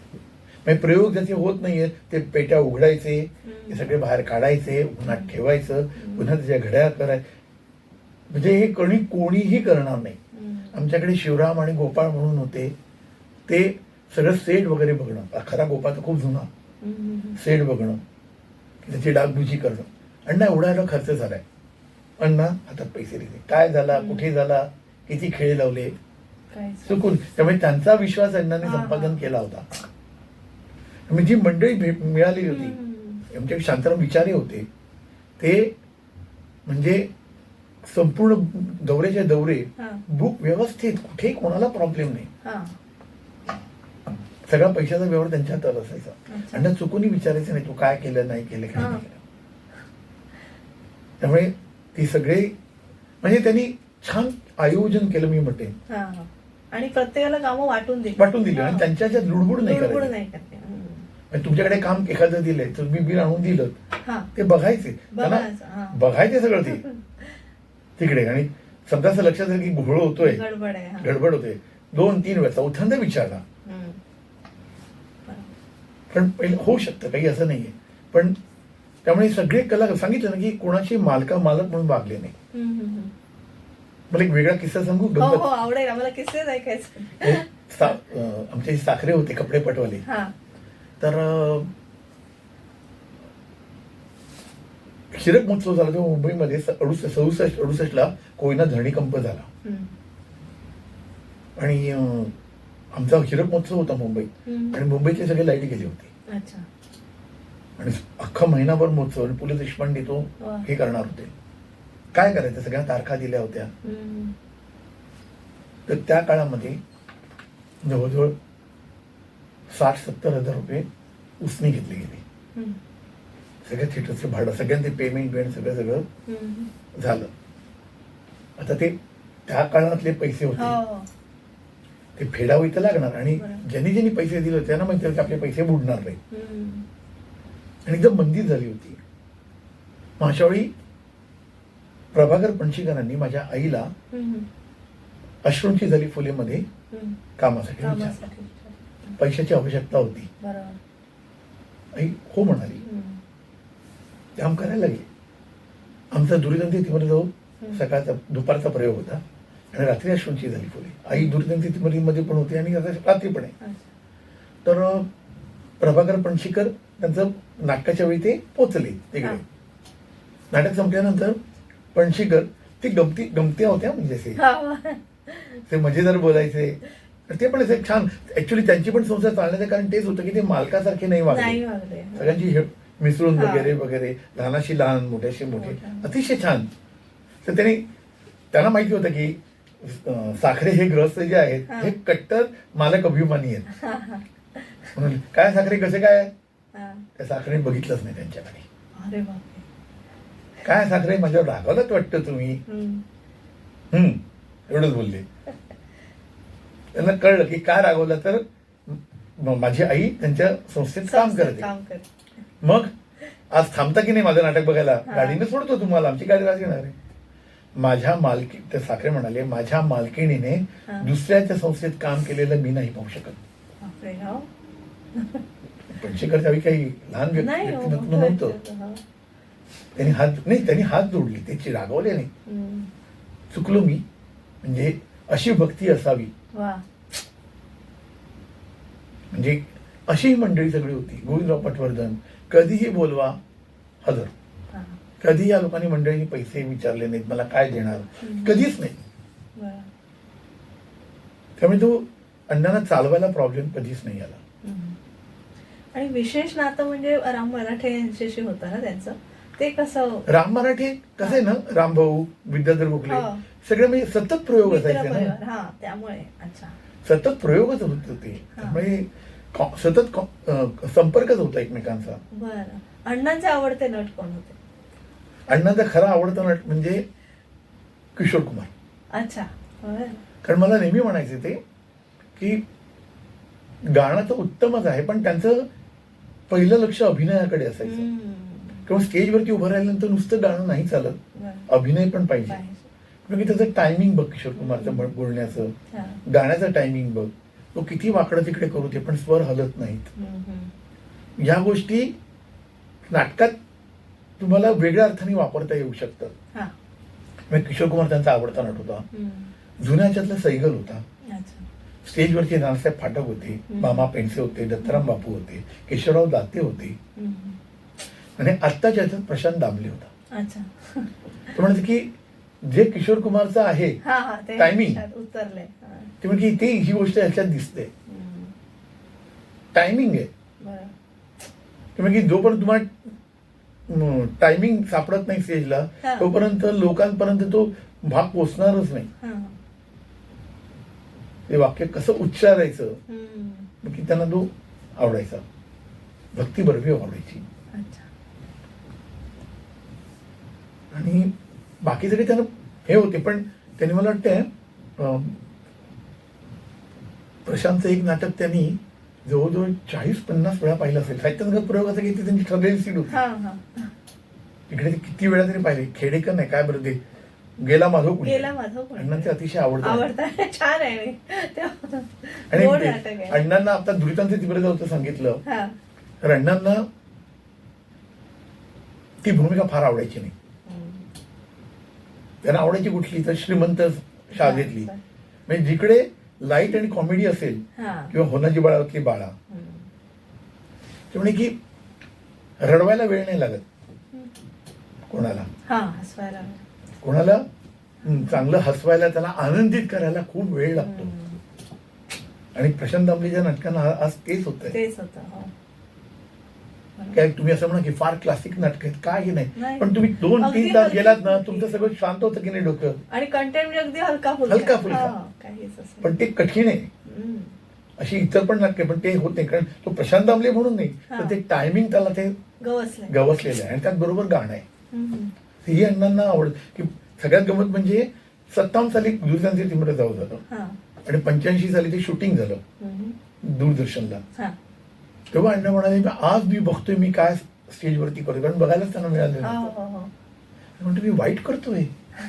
म्हणजे प्रयोग ज्याचे होत नाहीये ते पेट्या उघडायचे, ते सगळे बाहेर काढायचे, उन्हात ठेवायचं, पुन्हा त्याच्या घड्या करायच्या. म्हणजे हे कोणीही करणार नाही. आमच्याकडे शिवराम आणि गोपाळ म्हणून होते, ते सगळं सेट वगैरे बघणं. खरा गोपाळ तर खूप जुना, सेट बघणं, त्याची डागडुजी करणं. अण्णा एवढा खर्च झालाय, अण्णा हातात पैसे दिले, काय झाला, कुठे झाला, किती खेळ लावले, चुकून. त्यामुळे त्यांचा विश्वास अण्णाने संपादन केला होता. जी मंडळी मिळाली होती, आमच्या शांताराम विचारे होते, ते म्हणजे संपूर्ण दौऱ्याचे दौरे हा. बुक व्यवस्थित, कुठेही कोणाला प्रॉब्लेम नाही. हा. सगळा पैशाचा व्यवहार त्यांच्या हातात असायचा. अच्छा. आणि चुकूनही विचारायचं नाही तू काय केलं नाही केलं काय हा. नाही केलं. त्यामुळे ती सगळे म्हणजे त्यांनी छान आयोजन केलं मी म्हणते. हा. आणि प्रत्येकाला कामं वाटून दिली. आणि त्यांच्या ह्याच्यात लुडबुड नाही लुडबुड करायची. नाही करते. म्हणजे तुमच्याकडे काम एखादं दिलंय तर मी बिल आणून दिलं हा. ते बघायचे त्यांना बघायचं. हा. बघायचे सगळं ते तिकडे. आणि समजा असं लक्षात आलं की घोळ होतोय, गडबड आहे. हा. गडबड होते, 2-3 वेळा चौथ्यांदा विचारला. हम्म. पण पहिलं होऊ शकतं, काही असं नाहीये. पण त्यामुळे सगळे कलाकार सांगितलं ना की कोणाची मालक म्हणून वागले नाही. हम्म, हम्म. मला एक वेगळा किस्सा सांगू. हो हो, आवडेल आम्हाला, किस्सेच ऐकायचे. आमचे साखरे होते कपडे पटवाले. हा. तर हिरक महोत्सव झाला तेव्हा मुंबईमध्ये 67-68 कोयना धरणीकंप झाला. हम्म. आणि आमचा हिरक महोत्सव होता मुंबईत. हम्म. आणि मुंबईतले सगळे लाईट गेले होते. अच्छा. आणि अख्खा महिनाभर महोत्सव. आणि पु ल देशपांडे तो वा. हे करणार होते. काय करायचं, सगळ्या तारखा दिल्या होत्या. हम्म. तर त्या काळामध्ये जवळजवळ 60-70 हजार रुपये उसने घेतले गेले. हम्म. सगळ्या थिएटरचं भाडं, सगळ्यांचे पेमेंट सगळं हम्म. झालं. आता ते त्या काळातले पैसे होते, हो. ते फेडावे तर लागणार. आणि बरोबर. ज्यांनी पैसे दिले होते त्यांना माहिती होतं की आपले पैसे बुडणार नाही. हम्म. आणि एकदम मंदी झाली होती. मग अशा वेळी प्रभाकर पणशीकरांनी माझ्या आईला हम्म. अश्रूंची झाली फुलेमध्ये हम्म. कामासाठी विचारलं. कामासाठी. पैशाची आवश्यकता होती. बरोबर. आई हो म्हणाली. हम्म. काम करायला लागले. आमचा दुर्गंधी तिमध्ये जाऊ हम्म. सकाळचा दुपारचा प्रयोग होता. आणि रात्री अश्रूंची झाली फुले. आई दुर्गंधी मध्ये पण होती आणि रात्री पण आहे. अच्छा. तर प्रभाकर पणशीकर त्यांचं नाटकाच्या वेळी ते पोचले तिकडे. हा. नाटक संपल्यानंतर पणशीकर ते गमत्या होत्या, म्हणजे असे हा. ते मजेदार बोलायचे. ते पण असे छान. ऍक्च्युली त्यांची पण संसार चालण्याचं कारण तेच होतं की ते मालकासारखे नाही वागले. नाही वागले. सगळ्यांची मिसळून हा. वगैरे वगैरे, लहानाशी लहान मोठ्याशी मोठे, मोठा. अतिशय छान. तर त्यांना माहिती होतं की साखरे हे गृहस्थ जे आहेत हा. हे कट्टर मालक अभिमानी आहेत. हा. हा. म्हणून काय साखरे कसे काय, हा. त्या साखरेने बघितलंच नाही त्यांच्याकडे. अरे बापरे. काय साखरे माझ्यावर रागवलंच वाटतं तुम्ही. हम्म. एवढंच बोलले. त्यांना कळलं की काय रागवलं, तर माझी आई त्यांच्या संस्थेत काम करते. काम करते. मग आज थांबता की नाही माझं नाटक बघायला, हा. गाडीने सोडतो तुम्हाला, आमची गाडी राज घेणार आहे. माझ्या मालकी, ते साखरे म्हणाले, माझ्या मालकिणीने हा. दुसऱ्याच्या संस्थेत काम केलेलं मी नाही पाहू शकत. बापरे. हो. पणशीकर त्यावेळी काही लहान नाही हो. व्यक्तिमत्व नव्हतं. हा. त्यांनी हात जोडले, त्याची रागवले नाही. हम्म. चुकलो मी, म्हणजे अशी भक्ती असावी. वा. म्हणजे अशी मंडळी सगळी होती. गोविंदराव पटवर्धन, कधीही बोलवा हजर. हा. कधी या लोकांनी मंडळींनी पैसे विचारले नाहीत, मला काय देणार, कधीच नाही. बरं. त्यामुळे तो अण्णांना चालवायला प्रॉब्लेम कधीच नाही आला. हम्म. आणि विशेष नातं म्हणजे राम मराठे यांच्याशी होतं ना त्यांचं, ते कसं. राम मराठे कसं आहे ना, रामभाऊ, विद्याधर गोखले, हो. सगळे म्हणजे सतत प्रयोग असायचे ना, मित्रपरिवार. हा, त्यामुळे. अच्छा. सतत प्रयोगच होत होते. त्यामुळे सतत संपर्कच होता एकमेकांचा. बरं. अण्णांचे आवडते नट कोण होते? अण्णांचा खरा आवडता नट म्हणजे किशोर कुमार. अच्छा. बरं. कारण मला नेहमी म्हणायचे ते की गाणं तर उत्तमच आहे, पण त्यांचं पहिलं लक्ष अभिनयाकडे असायचं. हम्म. किंवा स्टेजवरती उभं राहिल्यानंतर नुसतं गाणं नाही चालत, बरं. अभिनय पण पाहिजे. पाहिजे. म्हणजे त्याचं टायमिंग बघ, किशोर कुमारचं बोलण्याचं, हा. गाण्याचं टायमिंग बघ. तो किती वाकडं तिकडे करू दे पण स्वर हलत नाहीत. हम्म. या गोष्टी नाटकात तुम्हाला वेगळ्या अर्थाने वापरता येऊ शकतात. हा. म्हणजे किशोर कुमार त्यांचा आवडता नट होता. हम्म. जुन्याच्यातला सैगल होता. अच्छा. स्टेजवरचे नानासाहेब फाटक होते, मामा पेंडसे होते, दत्ताराम बापू होते, केशवराव दाते होते, हम्म. आणि आत्ताच्या ह्याच्यात प्रशांत दामले होता. अच्छा. तो म्हणजे की जे किशोर कुमारचं आहे हा हा, ते टायमिंग, उतरले. हा. ते म्हणजे की ते ही गोष्ट ह्याच्यात दिसते. हम्म. टायमिंग आहे. बरं. ते म्हणजे की जोपर्यंत तुम्हाला टायमिंग सापडत नाही स्टेजला हा. तोपर्यंत लोकांपर्यंत तो भाग पोचणारच नाही. हा. ते वाक्य कसं उच्चारायचं हम्म. की त्यांना तो आवडायचा. भक्ती बर्वे आवडायची अच्छा. आणि बाकी सगळे त्यांना हे होते. पण त्यांनी मला वाटतंय प्रशांतचं एक नाटक त्यांनी जवळजवळ 40-50 वेळा पाहिलं असेल. साहित्य संगत प्रयोगाचं की ती त्यांची ठरलेली सीट होती. हा. हा. तिकडे ते किती वेळा तरी पाहिले. खेडेकर नाही काय बरं ते गेला माधव पुणे. गेला माधव पुणे. अण्णांचे अतिशय आवडतं. आवडतं. छान आहे. आणि गोड नाटक आहे. अण्णांना आता दुरितांचे तीव्रता होतं सांगितलं हा. तर अण्णांना ती भूमिका फार आवडायची नाही. त्यांना आवडायची कुठली तर श्रीमंत शाळेतली. म्हणजे जिकडे लाईट आणि कॉमेडी असेल हा. किंवा होनाजी बाळातली बाळा ते म्हणे की रडवायला वेळ नाही लागत कोणाला. हा. हसवायला. कोणाला चांगलं हसवायला त्याला आनंदित करायला खूप वेळ लागतो. आणि प्रशांत दामलेच्या नाटकांना आज तेच होत आहे. तेच होतं. हो. काय तुम्ही असं म्हणा की फार क्लासिक नाटक आहेत काही नाही. नाही. पण तुम्ही 2-3 अगदी तास हलकी गेलात ना फुलकी. तुमचं सगळं शांत होतं की नाही डोकं. आणि कंटेंट म्हणजे अगदी हलका फुलका. हलका फुलका. हा, काहीच असं. पण ते कठीण आहे. हम्म. अशी इतर पण नाटके पण ते होत नाही कारण तो प्रशांत दामले म्हणून नाही हा. तर ते टायमिंग त्याला ते गवसलंय. गवसलेलं आहे. आणि त्यात बरोबर गाणं आहे. हम्म. ही अण्णांना आवडत की सगळ्यात गमत म्हणजे 57 साली दुरितांचे तीव्र जाऊ झालं हा. आणि 85 साली ते शूटिंग झालं हम्म. दूरदर्शनला. हा. तेव्हा अण्णा म्हणाले आज मी बघतोय मी काय स्टेजवरती करतोय कारण बघायलाच त्यांना मिळालं हो, नव्हतं. हो, हो. म्हणतो मी वाईट करतोय.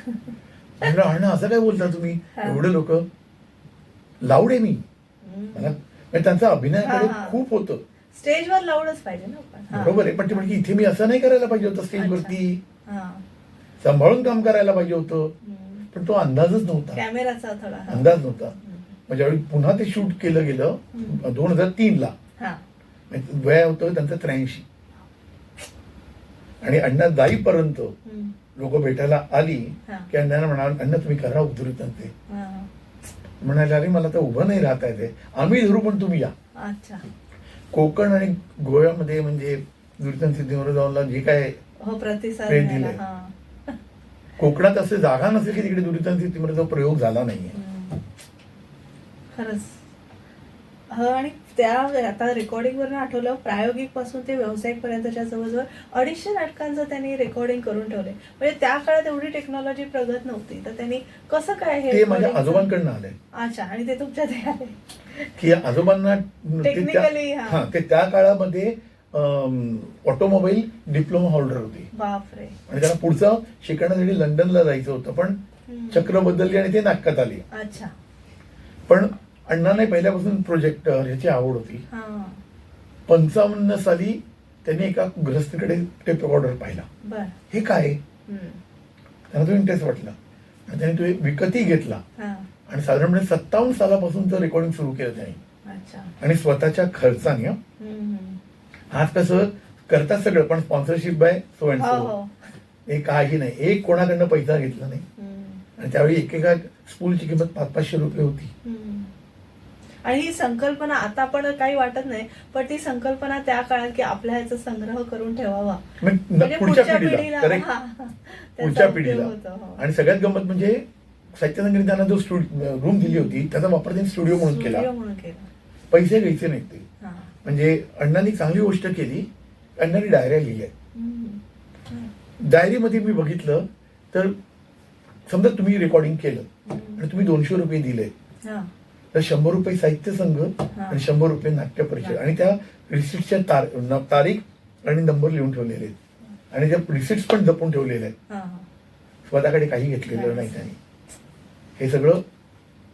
म्हणलं अण्णा असं काय बोलता तुम्ही हा. एवढे लोक लाऊड आहे मी. हम्म. मला म्हणजे त्यांचा अभिनयाकडे हा, हा. खूप होतं. स्टेजवर लावणंच पाहिजे ना आपण. हा. बरोबर आहे पण ते म्हणजे इथे मी असं नाही करायला पाहिजे होतं स्टेजवरती. हा. सांभाळून काम करायला पाहिजे होतं. हम्म. पण तो अंदाजच नव्हता. कॅमेराचा थोडा. हा. अंदाज नव्हता. हम्म. म्हणजे ज्यावेळी पुन्हा ते शूट केलं गेलं 2003 ला हा. वय होतं त्यांचं 83 आणि अण्णा जाईपर्यंत हम्म. लोक भेटायला आली हा. की अण्णांना म्हणाल अण्णा तुम्ही करा उद्धृतांचे. हा. म्हणाले अरे मला तर उभं नाही राहता येते आम्ही धरू पण तुम्ही या. अच्छा. कोकण आणि गोव्यामध्ये म्हणजे दुरितांत सिद्धीवर जे काय हो प्रतिसाद प्रेम मिळाला. दिलंय. हा. कोकणात असं जागा नसेल की तिकडे दुरितांत सिद्धीवर प्रयोग झाला नाहीये. हम्म. खरंच. हो. आणि त्या आता रेकॉर्डिंग वरून आठवलं प्रायोगिक पासून ते व्यावसायिक पर्यंतच्या जवळजवळ 250 नाटकांचं त्यांनी रेकॉर्डिंग करून ठेवले. म्हणजे त्या काळात एवढी टेक्नॉलॉजी प्रगत नव्हती तर त्यांनी कसं काय हे ते माझ्या recording- आजोबांकडनं आलंय. अच्छा. आणि ते तुमच्या ते आले. की आजोबांना ते Technically, हा. हा ते त्या काळामध्ये ऑटोमोबाईल डिप्लोमा होल्डर होते बापरे. आणि त्यांना पुढचं शिकण्यासाठी लंडनला जायचं होतं पण हम्म. चक्र बदलली आणि ते नाटकात आले. अच्छा. पण अण्णांना पहिल्यापासून प्रोजेक्टर ह्याची आवड होती. हा. 55 साली त्यांनी एका गृहस्थीकडे टेप रेकॉर्डर पाहिला. बर. हे काय हम्म. त्यांना तो इंटरेस्ट वाटला आणि त्यांनी तो विकतही घेतला हा. आणि साधारणपणे 57 सालापासून तो रेकॉर्डिंग सुरू केलं त्यांनी अच्छा. आणि स्वतःच्या खर्चाने. हम्म. आज कसं करतात सगळं पण स्पॉन्सरशिप बाय सो अँड हो, सो हो. हे काही नाही एक कोणाकडनं पैसा घेतला नाही. हम्म. आणि त्यावेळी एकेका स्कूलची किंमत 500-500 रुपये होती. हम्म. आणि ही संकल्पना आता पण काही वाटत नाही पण ती संकल्पना त्या काळात की आपल्या ह्याचा संग्रह करून ठेवावा म्हणजे पुढच्या पिढीला करेक्ट हा, त्याचा पुढच्या उपयोग पिढीला. होतो, हो. आणि सगळ्यात गंमत म्हणजे साहित्य संघाने त्यांना जो रूम दिली होती त्याचा वापर त्यांनी स्टुडिओ म्हणून केला. स्टुडिओ म्हणून केला. पैसे घ्यायचे नाहीत ते. हा. म्हणजे अण्णांनी चांगली गोष्ट केली. अण्णांनी डायऱ्या लिहिल्या. हम्म. डायरीमध्ये मी बघितलं तर समजा तुम्ही रेकॉर्डिंग केलं हम्म. आणि तुम्ही 200 रुपये दिले हा. तर 100 रुपये साहित्य संघ आणि 100 रुपये नाट्य परिषद आणि त्या रिसिप्टच्या तारीख आणि नंबर लिहून ठेवलेले आहेत आणि त्या रिसिप्ट पण जपून ठेवलेले आहेत. हा. स्वतःकडे काही घेतलेलं नाही त्यांनी. हे सगळं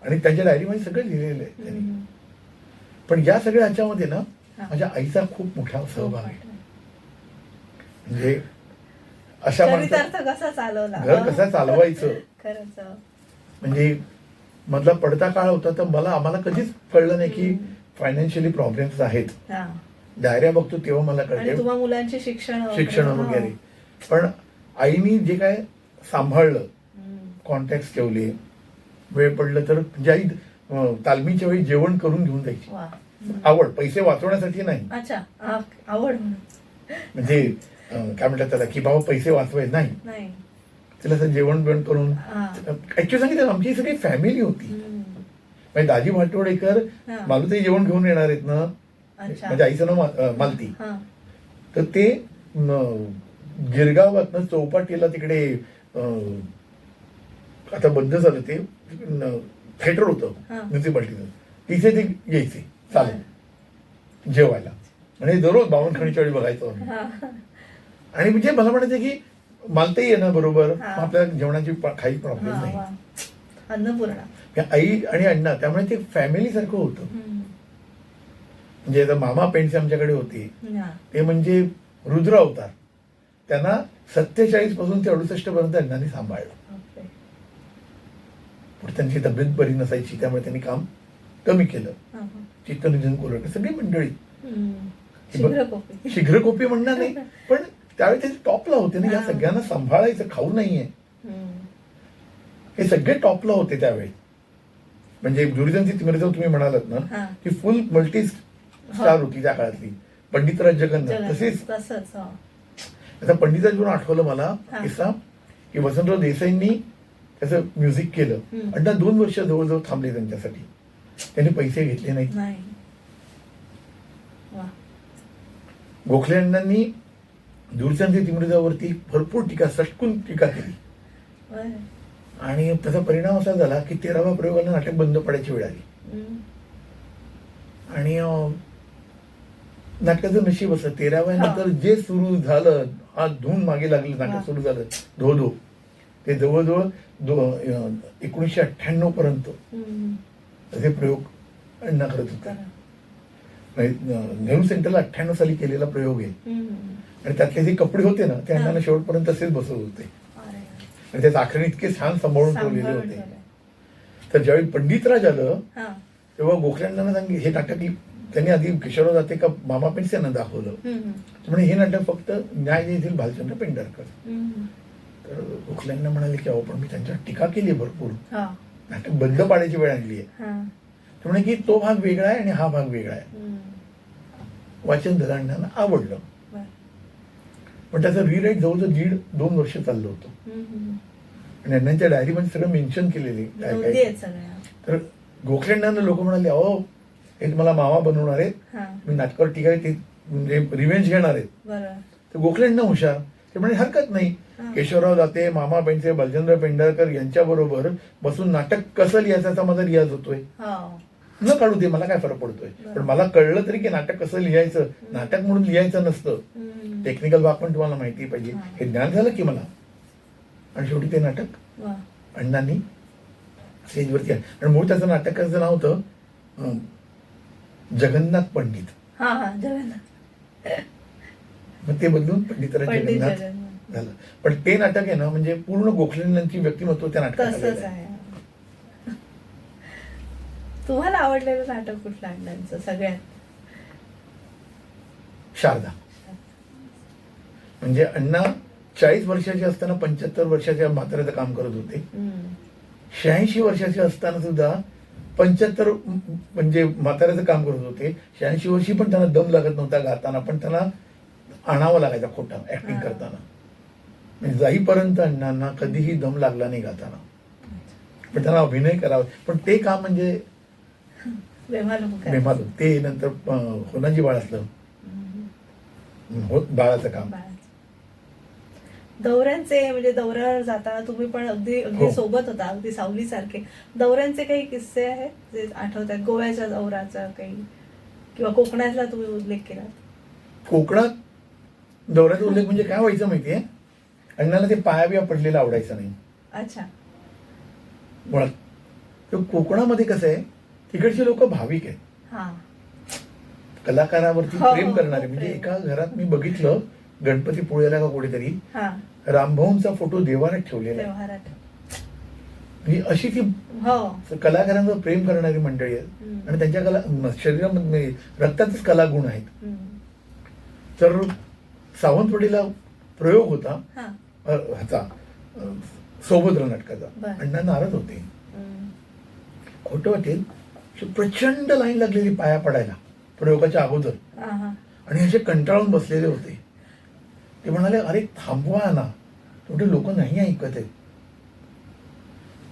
आणि त्यांच्या डायरीमध्ये सगळं लिहिलेलं आहे त्यांनी. हम्म. पण या सगळ्या ह्याच्यामध्ये ना हा. माझ्या आईचा खूप मोठा सहभाग आहे. हो. म्हणजे अशा चरितार्थ कसा चालवला घर कसं चालवायचं खरंच. म्हणजे मधला पडता काळ होता तर आम्हाला कधीच कळलं नाही की फायनान्शियली प्रॉब्लेम्स आहेत. हा. डायऱ्या बघतो तेव्हा मला आणि कळते तुम्हा मुलांची शिक्षण वगैरे. पण आईनी जे काय सांभाळलं हम्म. कॉन्टॅक्ट ठेवले वेळ पडलं तर म्हणजे आई तालमीच्या वेळी जेवण करून घेऊन जायची. वा. आवड पैसे वाचवण्यासाठी नाही अच्छा. आवड म्हणून. म्हणजे काय म्हणतात त्याला की बाबा पैसे वाचवाय नाही, नाही. तिला असं जेवण बिवण करून हा. ऍक्च्युअली सांगितलं आमची सगळी फॅमिली होती. म्हणजे दाजी भाटवडेकर हा. मालूताई जेवण घेऊन येणार आहेत ना, अच्छा. म्हणजे आईचं नाव मालती, हा. तर ते गिरगावातनं चौपाटीला तिकडे आता बंद झालं ते थिएटर होतं हा. म्युन्सिपाल्टीचं, तिथे ते यायचे चालेल जेवायला आणि दररोज 52 खणीच्या बघायचो आम्ही. हा. आणि म्हणजे मला म्हणायचं की मालताई आहे ना बरोबर, हा. मग आपल्या जेवणाची काही प्रॉब्लेम हा, नाही. वा. अन्नपूर्णा. या आई आणि अण्णा त्यामुळे ते फॅमिली सारखं होतं. म्हणजे आता मामा पेंडसे आमच्याकडे होते, हा. ते म्हणजे रुद्र अवतार. त्यांना 47 पासून ते 68 पर्यंत अण्णांनी सांभाळलं. ओके. पण त्यांची तब्येत बरी नसायची त्यामुळे त्यांनी काम कमी केलं. हा, हा. चित्तनिर्जन कोल्हटकर सगळी मंडळी शीघ्रकोपी. शीघ्रकोपी म्हणणार नाही, पण त्यावेळी ते टॉपला होते ना, या हा. सगळ्यांना सांभाळायचं, खाऊ नाहीये, हे सगळे टॉपला होते त्यावेळी. म्हणजे दुर्जनची तिमिरदेव तुम्ही म्हणालात ना, हा. ती फुल मल्टी स्टार होती त्या काळातली. पंडितराज जगन्नाथ तसेच. तसंच. हा. आता पंडितराज आठवलं मला हा. किस्सा की वसंतराव देसाईंनी त्याचं म्युझिक केलं. अण्णा 2 वर्ष जवळजवळ थांबले त्यांच्यासाठी, त्यांनी पैसे घेतले नाहीत. नाही. वा. गोखले अण्णांनी दूरचंदची तिमिरदेवावरती भरपूर टीका, सटकून टीका केली. बर. आणि त्याचा परिणाम असा झाला की 13व्या प्रयोगाला नाटक बंद पडायची वेळ आली. आणि नाटकाचं नशीब असं 13व्या नंतर जे सुरू झालं, आज धूम मागे लागलं, नाटक सुरू झालं धो धो, ते जवळजवळ 1998 पर्यंत असे प्रयोग अण्णा करत होते. नेहरू सेंटरला 98 साली केलेला प्रयोग आहे. आणि त्यातले जे कपडे होते ना ते अण्णांना शेवटपर्यंत तसेच बसवत होते आणि त्याचे आखरे इतके छान सांभाळून ठेवलेले होते. तर ज्यावेळी पंडितराज आलं तेव्हा गोखले अण्णांना सांगितलं, हे नाटक त्यांनी आधी किशोरराव जाते का मामा पेंडसे यांना दाखवलं, म्हणजे हे नाटक फक्त न्याय देतील भालचंद्र पेंढारकर. तर गोखले अण्णा म्हणाले की अहो पण मी त्यांच्यावर टीका केली भरपूर, नाटक बंद पाडायची वेळ आणली आहे. तर म्हणे की तो भाग वेगळा आहे आणि हा भाग वेगळा आहे. वाचन अण्णांना आवडलं, पण त्याचं रिराईट जवळजवळ 1.5-2 वर्ष चाललं होतं. आणि अण्णांच्या डायरीमध्ये सगळं मेन्शन केलेले काय. तर गोखले अण्णांना लोक म्हणाले अहो हे मला मामा बनवणार आहेत, मी नाटकावर टीका ते म्हणजे रिव्हेंज घेणार आहेत. तर गोखले अण्णा हुशार, ते म्हणे हरकत नाही, केशवराव जाते, मामा पेंडसे, भालचंद्र पेंढारकर यांच्या बरोबर बसून नाटक कसं लिहायचा माझा रियाज होतोय, न काढू दे, मला काय फरक पडतोय. पण मला कळलं तरी की नाटक कसं लिहायचं, नाटक म्हणून लिहायचं नसतं, टेक्निकल भाग पण तुम्हाला माहिती पाहिजे, हे ज्ञान झालं की मला. आणि शेवटी ते नाटक अण्णांनी स्टेजवरती आहे. आणि मूळ त्याचं नाटकाचं नाव होतं जगन्नाथ पंडित. मग ते बदलून पंडितराज जगन्नाथ झालं. पण ते नाटक आहे ना, म्हणजे पूर्ण गोखलेंची व्यक्तिमत्व त्या नाटकात आहे. तुम्हाला आवडलेलं नाटक कुठलं अण्णांचं सगळ्यात? शारदा. म्हणजे अण्णा 40 वर्षाचे असताना 75 वर्षाच्या म्हाताऱ्याचं काम करत होते. 86 वर्षाचे असताना सुद्धा 75 म्हणजे म्हाताऱ्याचं काम करत होते. 86 वर्षी पण त्यांना दम लागत नव्हता गाताना, पण त्यांना आणावं लागायचा खोटा ऍक्टिंग करताना. म्हणजे जाईपर्यंत अण्णांना कधीही दम लागला नाही गाताना, पण त्यांना अभिनय करावा. पण ते काम म्हणजे बेमालूम. ते नंतर होनाजी बाळ असलं बाळाचं काम. दौऱ्यांचे म्हणजे दौऱ्यावर जाताना तुम्ही पण अगदी सोबत होता, अगदी सावली सारखे. दौऱ्यांचे काही किस्से आहेत जे आठवतात? गोव्याच्या दौऱ्याचा काही किंवा कोकणातला तुम्ही उल्लेख केला. कोकणात दौऱ्याचा उल्लेख म्हणजे काय व्हायचं माहितीये, अण्णाला ते पाया बिया पडलेलं आवडायचं नाही. अच्छा. मुळात कोकणामध्ये कसं आहे, तिकडचे लोक भाविक आहेत, कलाकारावरती प्रेम करणारे. म्हणजे एका घरात मी बघितलं गणपतीपुळ्याला का कुठेतरी रामभाऊंचा फोटो देवाऱ्यात ठेवलेला आहे. म्हणजे अशी ती कलाकारांवर प्रेम करणारी मंडळी आहेत आणि त्यांच्या कला शरीरामध्ये रक्तातच कलागुण आहेत. तर सावंतवाडीला प्रयोग होता ह्याचा सौभद्र नाटकाचा. अण्णा नाराज होते, खोटं वाटेल, प्रचंड लाईन लागलेली पाया पडायला प्रयोगाच्या अगोदर, आणि असे कंटाळून बसलेले होते. ते म्हणाले अरे थांबवा ना, तेवढे लोक नाही ऐकत आहेत.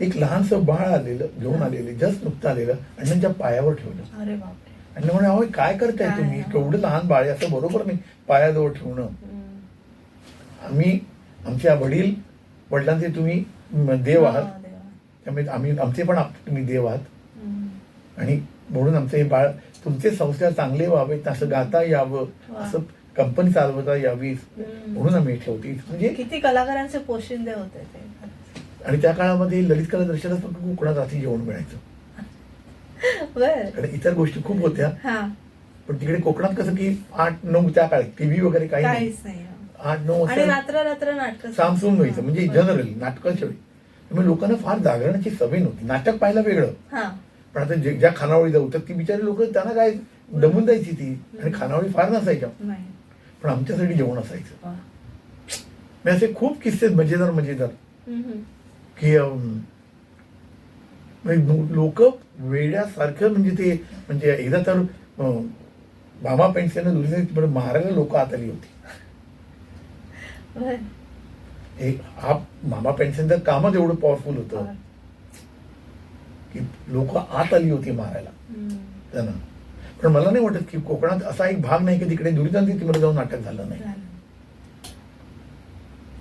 एक लहानसं बाळ आलेलं घेऊन आलेले, जस्ट नुकतं आलेलं आणि त्यांच्या पायावर ठेवलं. अरे बापरे. आणि म्हणे अहो काय करताय तुम्ही, केवढं लहान बाळ आहे, असं बरोबर नाही पायाजवळ ठेवणं. आमच्या वडिलांचे तुम्ही देव आहात, त्यामुळे आमचे पण तुम्ही देव आहात आणि म्हणून आमचं हे बाळ तुमचे संस्कार चांगले व्हावेत, असं गाता यावं, असं कंपनी चालवता यावी म्हणून आम्ही ठेवते. म्हणजे किती कलाकारांचे पोशिंदे होते ते. आणि त्या काळामध्ये ललित कला दर्शनात फक्त कोकणात रात्री जेवण मिळायचं. कारण इतर गोष्टी खूप होत्या, पण तिकडे कोकणात कसं की 8-9 त्या काळात टीव्ही वगैरे काही नाही, 8-9 रात्र नाटक सामसून व्हायचं. म्हणजे जनरली नाटकाच्या वेळी त्यामुळे लोकांना फार जागरणाची सवय नव्हती. नाटक पाहायला वेगळं, पण आता ज्या खानावळी जाऊ तर ती बिचारी लोक त्यांना काय दमून जायची ती, आणि खानावळी फार नसायच्या, पण आमच्यासाठी जेवण असायचं. मी असे खूप किस्से मजेदार की लोक वेड्यासारखं म्हणजे एकदा तर भामा पेंडसेनं दुसऱ्या मारायला लोक आत आली होती. हा मामा पेंडसेंचं कामच एवढं पॉवरफुल होतं की लोक आत आली होती मारायला त्यांना. पण मला नाही वाटत की कोकणात असा एक भाग नाही की तिकडे दुरितांती जाऊन नाटक झालं नाही.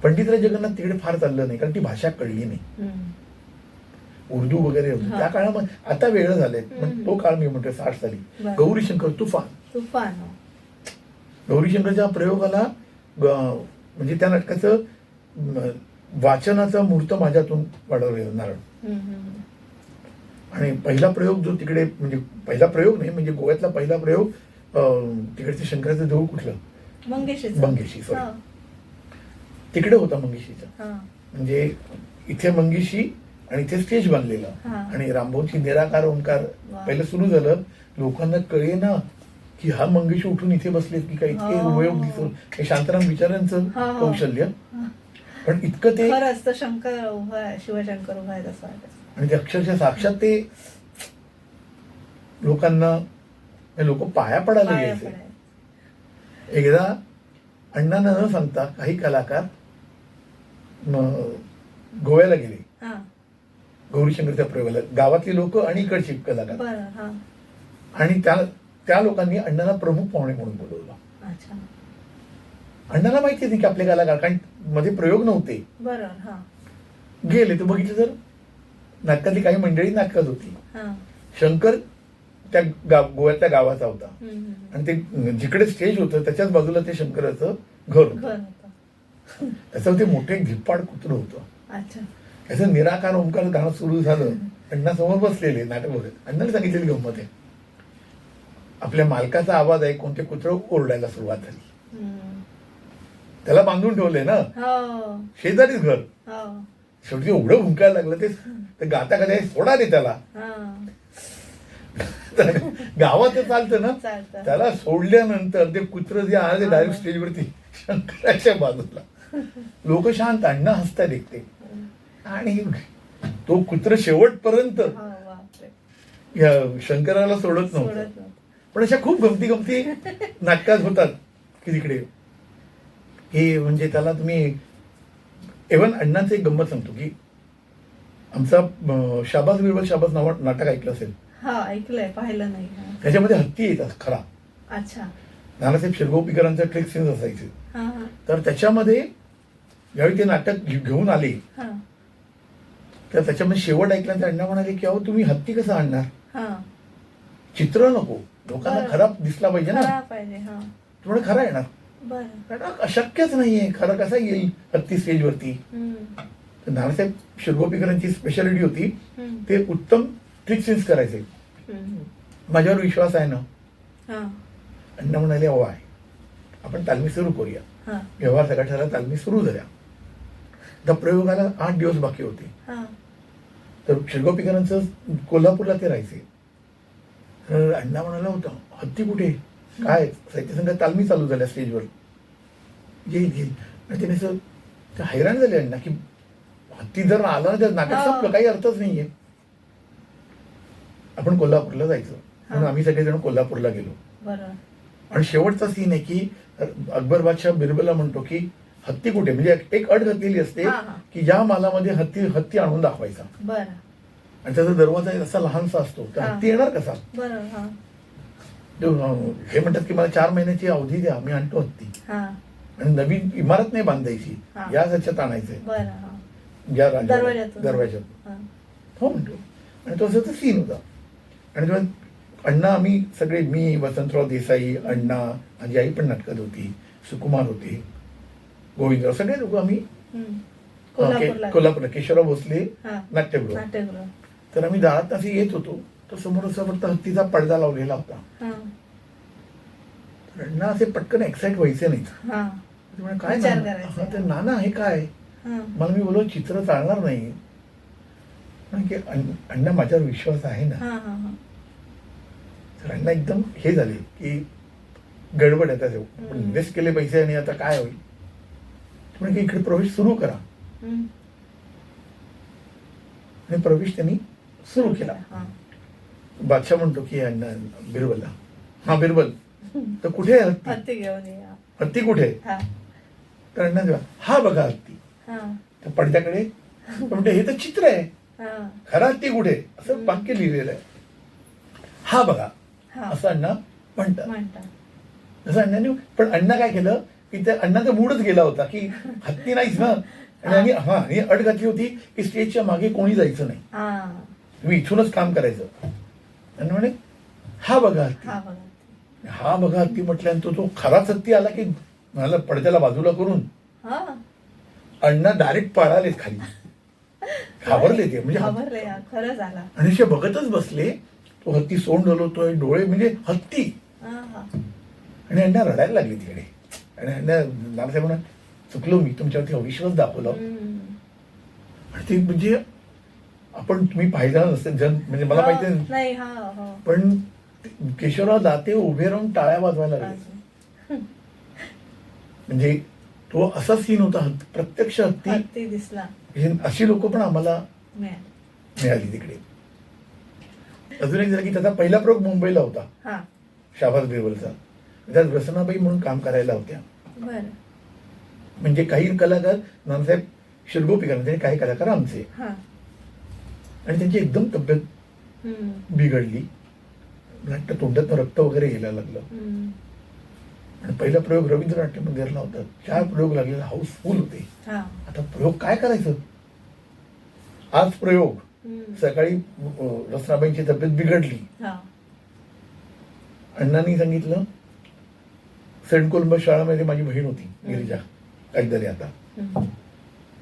पंडितराव जगन्नाथ तिकडे फार चाललं नाही, कारण ती भाषा कळली नाही. उर्दू वगैरे होती त्या काळामध्ये. आता वेगळं झालंय, पण तो काळ मी म्हणतो 60 साली गौरीशंकर तुफान. गौरीशंकरच्या प्रयोगाला म्हणजे त्या नाटकाचं वाचनाचा मुहूर्त माझ्यातून वाढवलेला नारळ. आणि पहिला प्रयोग जो तिकडे, म्हणजे पहिला प्रयोग नाही, म्हणजे गोव्यातला पहिला प्रयोग तिकडचे शंकराचं देऊळ कुठलं, मंगेशी तिकडे होता. मंगेशीचा म्हणजे इथे मंगेशी आणि इथे स्टेज बांधलेलं, आणि रामभाऊची निराकार ओंकार पहिलं सुरू झालं. लोकांना कळे ना की हा मंगेशी उठून इथे बसलेत की काय, इतके उपयोग दिसून. हे शांताराम विचारांचं कौशल्य, पण इतकं ते शंकर उभा आहे, शिवशंकर उभा आहे तसं. आणि ते अक्षरशः साक्षात ते लोकांना, लोक पाया पडायला यायचे. एकदा अण्णांना न सांगता काही कलाकार गोव्याला गेले गौरीशंकरच्या प्रयोगाला, गावातली लोक आणि इकडची कलाकार. आणि त्या लोकांनी अण्णांना प्रमुख पाहुणे म्हणून बोलवलं. अण्णांना माहिती नाही की आपले कलाकार, कारण मध्ये प्रयोग नव्हते. गेले तर बघितलं तर नाटकातली काही मंडळी नाटकात होती. शंकर त्या गोव्यातल्या गावाचा होता, आणि ते जिकडे स्टेज होतं त्याच्याच बाजूला ते शंकराचं घर होतं. त्याच्यावर ते मोठे धिप्पाड कुत्रं होतं. त्याचं निराकार ओंकार गाणं सुरू झालं. अण्णा समोर बसलेले नाटक बघत. अण्णाने सांगितलेली गंमत आहे, आपल्या मालकाचा आवाज ऐकून ते कुत्रं ओरडायला सुरुवात झाली. त्याला बांधून ठेवलंय ना, शेजारीच घर. शेवटी एवढं भुंकायला लागलं ते गाता कधी सोडा रे त्याला. गावात चालतं ना, त्याला सोडल्यानंतर ते कुत्रं जे आलं डायरेक्ट स्टेजवरती शंकराच्या बाजूला. लोक शांत, अण्णा हसताय देखते, आणि तो कुत्र शेवटपर्यंत शंकराला सोडत नव्हतं. पण अशा खूप गमती नाटकात होतात की तिकडे हे, म्हणजे त्याला तुम्ही एव्हन अण्णांचं एक गंमत सांगतो की आमचा शाबास बिरबल शाबास नाटक ऐकलं असेल. ऐकलंय, पाहिलं नाही. त्याच्यामध्ये हत्ती येतात खरा. नानासाहेब शिरगोपीकरांचं ट्रिक सीन्स असायचे. तर त्याच्यामध्ये ज्यावेळी ते नाटक घेऊन आले तर त्याच्यामध्ये शेवट ऐकल्यानंतर अण्णा म्हणाले की अहो तुम्ही हत्ती कसं आणणार, चित्र नको, लोकांना खराब दिसला पाहिजे ना, तुम्हाला खरा येणार. अशक्यच नाहीये, खरं कसा येईल हत्ती स्टेजवरती. नानासाहेब शिरगोपीकरांची स्पेशालिटी होती, ते उत्तम ट्रिक सीन्स करायचे. माझ्यावर विश्वास आहे ना. अण्णा म्हणाले अहो आहे, आपण तालमी सुरू करूया. व्यवहार सगळा ठरला, तालमी सुरू झाल्या. त्या प्रयोगाला 8 दिवस बाकी होते. तर शिरगोपीकरांचं कोल्हापूरला ते राहायचे. तर अण्णा म्हणाला होता हत्ती कुठे, काय साहित्य संघात तालमी चालू झाल्या स्टेजवर, येईल. आणि त्याने असं हैराण झाले अण्णा की हत्ती जर आला तर नाटक संपलं, काही अर्थच नाहीये. आपण कोल्हापूरला जायचं म्हणून आम्ही सगळेजण कोल्हापूरला गेलो. आणि शेवटचा सीन आहे की अकबर बादशाह बिरबलला म्हणतो की हत्ती कुठे, म्हणजे एक अट घातलेली असते की या मालामध्ये हत्ती आणून दाखवायचा. बरं. आणि त्याचा दरवाजा असा लहानसा असतो, तर हत्ती येणार कसा. बरं. हे म्हणतात की मला 4 महिन्याची अवधी द्या, मी आणतो हत्ती. आणि नवीन इमारत नाही बांधायची, या ह्याच्यात आणायचंय, या दरवाज्यात. हो म्हणतो. आणि तो असं सीन होता. आणि तेव्हा अण्णा, आम्ही सगळे, मी, वसंतराव देसाई, अण्णा, माझी आई पण नाटकात होती, सुकुमार होते, गोविंदराव, सगळे लोक आम्ही कोल्हापूरला केशवराव भोसले नाट्यगृह. तर आम्ही दारात असे येत होतो, तर समोर असा फक्त हत्तीचा पडदा लावलेला होता. अण्णा असे पटकन एक्साइट व्हायचे नाहीत. काय तर नाना हे काय. मला मी बोललो चित्र चालणार नाही. अण्णा माझ्यावर विश्वास आहे ना. तर अण्णा एकदम हे झाले की गडबड आहे, त्याच्या इन्व्हेस्ट केले पैसे आणि आता काय होईल. म्हणजे इकडे प्रवेश सुरू करा. आणि प्रवेश त्यांनी सुरू केला. बादशाह म्हणतो की अण्णा बिरबलला, हा बिरबल, तर कुठे आहे हत्ती, हत्ती कुठे. तर अण्णा जेव्हा, हा बघा हत्ती. तर पडद्याकडे म्हणते हे तर चित्र आहे, खरा हत्ती कुठे, असं वाक्य लिहिलेलं आहे. हा बघा असं अण्णा म्हणतात. असं अण्णाने, पण अण्णा काय केलं की त्या अण्णाचा मूडच गेला होता की हत्ती नाहीच ना. आणि आम्ही अट घातली होती की स्टेजच्या मागे कोणी जायचं नाही, तुम्ही इथूनच काम करायचं. आणि म्हणे हा बघा हत्ती. हा बघा हत्ती म्हटल्यानंतर तो खराच हत्ती आला की मला पडद्याला बाजूला करून अण्णा डायरेक्ट पळाले खाली, घाबरले ते, म्हणजे खरंच आला. आणि असे बघतच बसले. तो हत्ती सोंड हलवतोय, डोळे म्हणजे हत्ती. आणि अण्णा रडायला लागले तिकडे. आणि अण्णा नानासाहेब म्हणा, चुकलो मी, तुमच्यावरती अविश्वास दाखवला. आणि ते म्हणजे आपण, तुम्ही पाहिलं नसेल, म्हणजे मला माहिती नाही, पण केशवराव दाते उभे राहून टाळ्या वाजवायला लागले. म्हणजे तो असा सीन होता, प्रत्यक्ष हत्ती दिसला. अशी लोक पण आम्हाला मिळाली तिकडे. अजून एक झालं की त्याचा पहिला प्रयोग मुंबईला होता, शाबास बिरबलचा. त्यात रसनाबाई म्हणून काम करायला होत्या. म्हणजे काही कलाकार नानासाहेब शिरगोपीकर, म्हणजे काही कलाकार आमचे. आणि त्यांची एकदम तब्येत बिघडली, तोंडात रक्त वगैरे यायला लागलं. आणि पहिला प्रयोग रवींद्र नाट्य मंदिरला होता. 4 प्रयोग लागलेला, हाऊसफुल होते. आता प्रयोग काय करायचं. आज प्रयोग, सकाळी रसनाबाईंची तब्येत बिघडली. अण्णांनी सांगितलं, सेंट कोलंबस शाळेमध्ये माझी बहीण होती गिरिजा काहीतरी, आता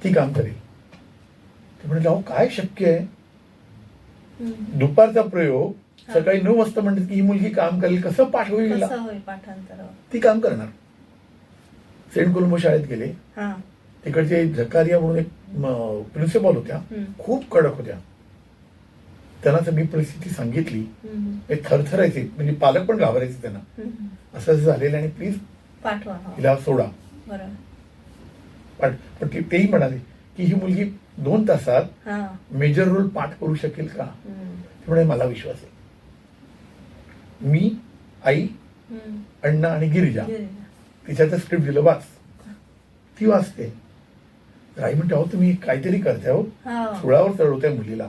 ती काम करेल. ते म्हणजे अहो काय शक्य आहे, दुपारचा प्रयोग सकाळी 9 वाजता म्हणतात की ही मुलगी काम करेल, कसं पाठ होईल, ती काम करणार. सेंट कोलंबो शाळेत गेले. तिकडचे झकारिया म्हणून एक प्रिन्सिपल होत्या, खूप कडक होत्या. त्यांना सगळी परिस्थिती सांगितली. ते थरथरायचे, म्हणजे पालक पण घाबरायचे त्यांना, असं झालेलं, आणि प्लीज तिला सोडा. पण तेही म्हणाले की ही मुलगी 2 तासात मेजर रोल पाठ करू शकेल का. त्यामुळे मला विश्वास आहे. मी, आई, अण्णा आणि गिरिजा, तिच्याचं स्क्रिप्ट दिलं, वाच. ती वाचते. आई म्हणते, अहो तुम्ही काहीतरी करताय, हो सुळावर चढवताय मुलीला.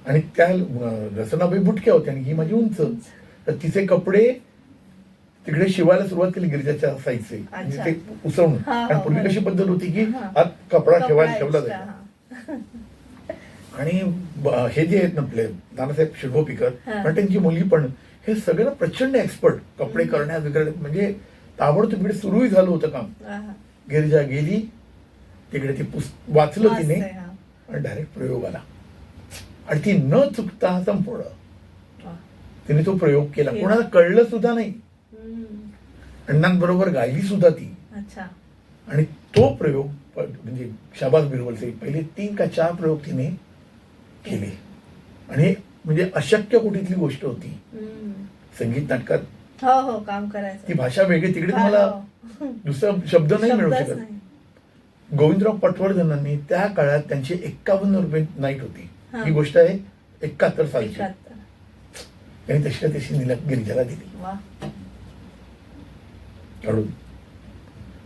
आणि त्या रसनाबाई बुटक्या होत्या आणि ही माझी उंच. तर तिचे कपडे तिकडे शिवायला सुरुवात केली गिरिजाच्या साईजचे, म्हणजे ते उसवणं. आणि पूर्वी कशी पद्धत होती की आत कपडा ठेवला जायचा. आणि हे जे आहेत ना आपले नानासाहेब शिरगोपीकर, पण त्यांची मुलगी पण, हे सगळं प्रचंड एक्सपर्ट कपडे करण्यात वगैरे. म्हणजे ताबडतोब तिकडे सुरूही झालं होतं काम. गिरिजा गेली तिकडे, ती वाचलं तिने आणि डायरेक्ट प्रयोग आला. आणि ती न चुकता संपवलं. तिने तो प्रयोग केला, कोणाला कळलं सुद्धा नाही. अण्णांबरोबर गायली सुद्धा ती. आणि तो प्रयोग म्हणजे शाबास बिरबलचे पहिले 3 का 4 प्रयोग तिने केले. आणि म्हणजे अशक्य कुठेतली गोष्ट होती संगीत नाटकात. काम करायचं, ती भाषा वेगळी, तिकडे तुम्हाला दुसरा शब्द नाही मिळू शकत. गोविंदराव पटवर्धनांनी त्या काळात त्यांची 51 रुपये नाईट होती. ही गोष्ट आहे 71 सालची. त्यांनी तशी गिरिजाला दिली. काढून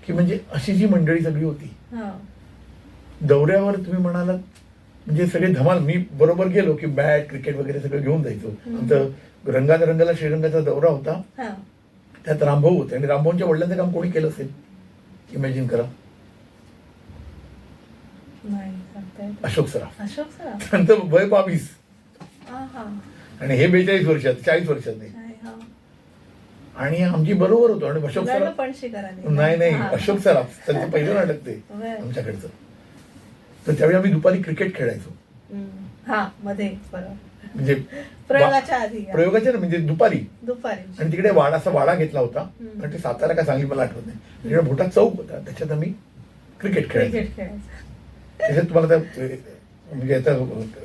की म्हणजे अशी जी मंडळी सगळी होती हा. दौऱ्यावर तुम्ही म्हणालात म्हणजे सगळे धमाल. मी बरोबर गेलो की बॅट क्रिकेट वगैरे सगळं घेऊन जायचो. आमचं रंगाला श्रीरंगाचा दौरा होता. हा. त्यात रामभाऊ होते आणि रामभाऊंच्या वडिलांचं काम कोणी केलं असेल इमॅजिन करा. नाही सांगता येत. अशोक सराफ. अशोक सर. त्यांचं वय 22 हा हा. आणि हे 42 वर्षात 40 वर्षात नाही. नाही, हा. आणि आमची बरोबर होतो आणि अशोक मुलांना सराफ पण शिकाराने. नाही हा. अशोक सराफ त्यांचं पहिलं नाटक ते बरं. आमच्याकडचं. तर त्यावेळी आम्ही दुपारी क्रिकेट खेळायचो. हा मध्ये बरोबर. म्हणजे प्रयोगाच्या आधी. प्रयोगाच्या ना म्हणजे दुपारी. दुपारी. आणि तिकडे असा वाडा घेतला होता आणि ते सातारा का सांगली मला आठवत नाही. तिकडे मोठा चौक होता त्याच्यात आम्ही क्रिकेट खेळायचो. क्रिकेट खेळायचं. त्याच्यात तुम्हाला म्हणजे आता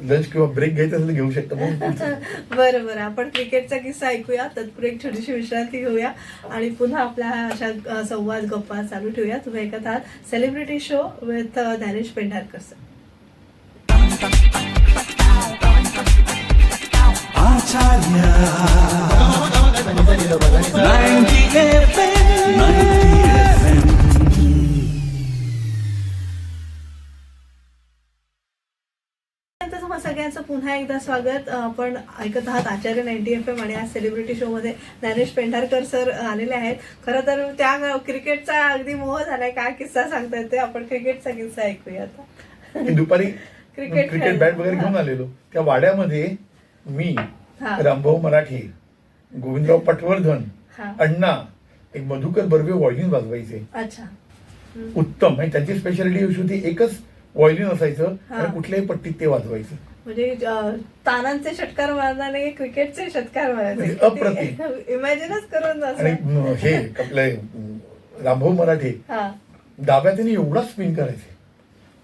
लंच किंवा ब्रेक घ्यायचं असेल तर घेऊ शकतो. बरं बरं, आपण क्रिकेटचा किस्सा ऐकूया, तत्पूर्वी एक छोटीशी विश्रांती घेऊया आणि पुन्हा आपल्या अशा संवाद गप्पा चालू ठेवूया. तुम्ही ऐकत आहात celebrity show with Gyanesh Pendharkar sir. सगळ्यांचं पुन्हा एकदा स्वागत. आपण ऐकत आहात आचार्य 90 FM आणि आज सेलिब्रिटी शो मध्ये ज्ञानेश पेंढारकर सर आलेले आहेत. खरं तर त्या क्रिकेटचा अगदी मोह झालाय. काय किस्सा सांगतायत ते आपण क्रिकेटचा किस्सा ऐकूया आता. मी दुपारी क्रिकेट बॅट वगैरे घेऊन आलेलो. त्या वाड्यामध्ये मी, रामभाऊ मराठे, गोविंदराव पटवर्धन, अण्णा, एक मधुकर बर्वे व्हायोलिन वाजवायचे. अच्छा. उत्तम. आणि त्यांची स्पेशालिटी अशी होती एकच व्हायोलिन असायचं आणि कुठल्याही पट्टीत ते वाजवायचं. म्हणजे तानांचे षटकार मारणारे क्रिकेटचे षटकार मारायचे. अप्रतिम. इमॅजिनच करून. आणि हे आपले रामभाऊ मराठे डाव्याने एवढा स्पिन करायचे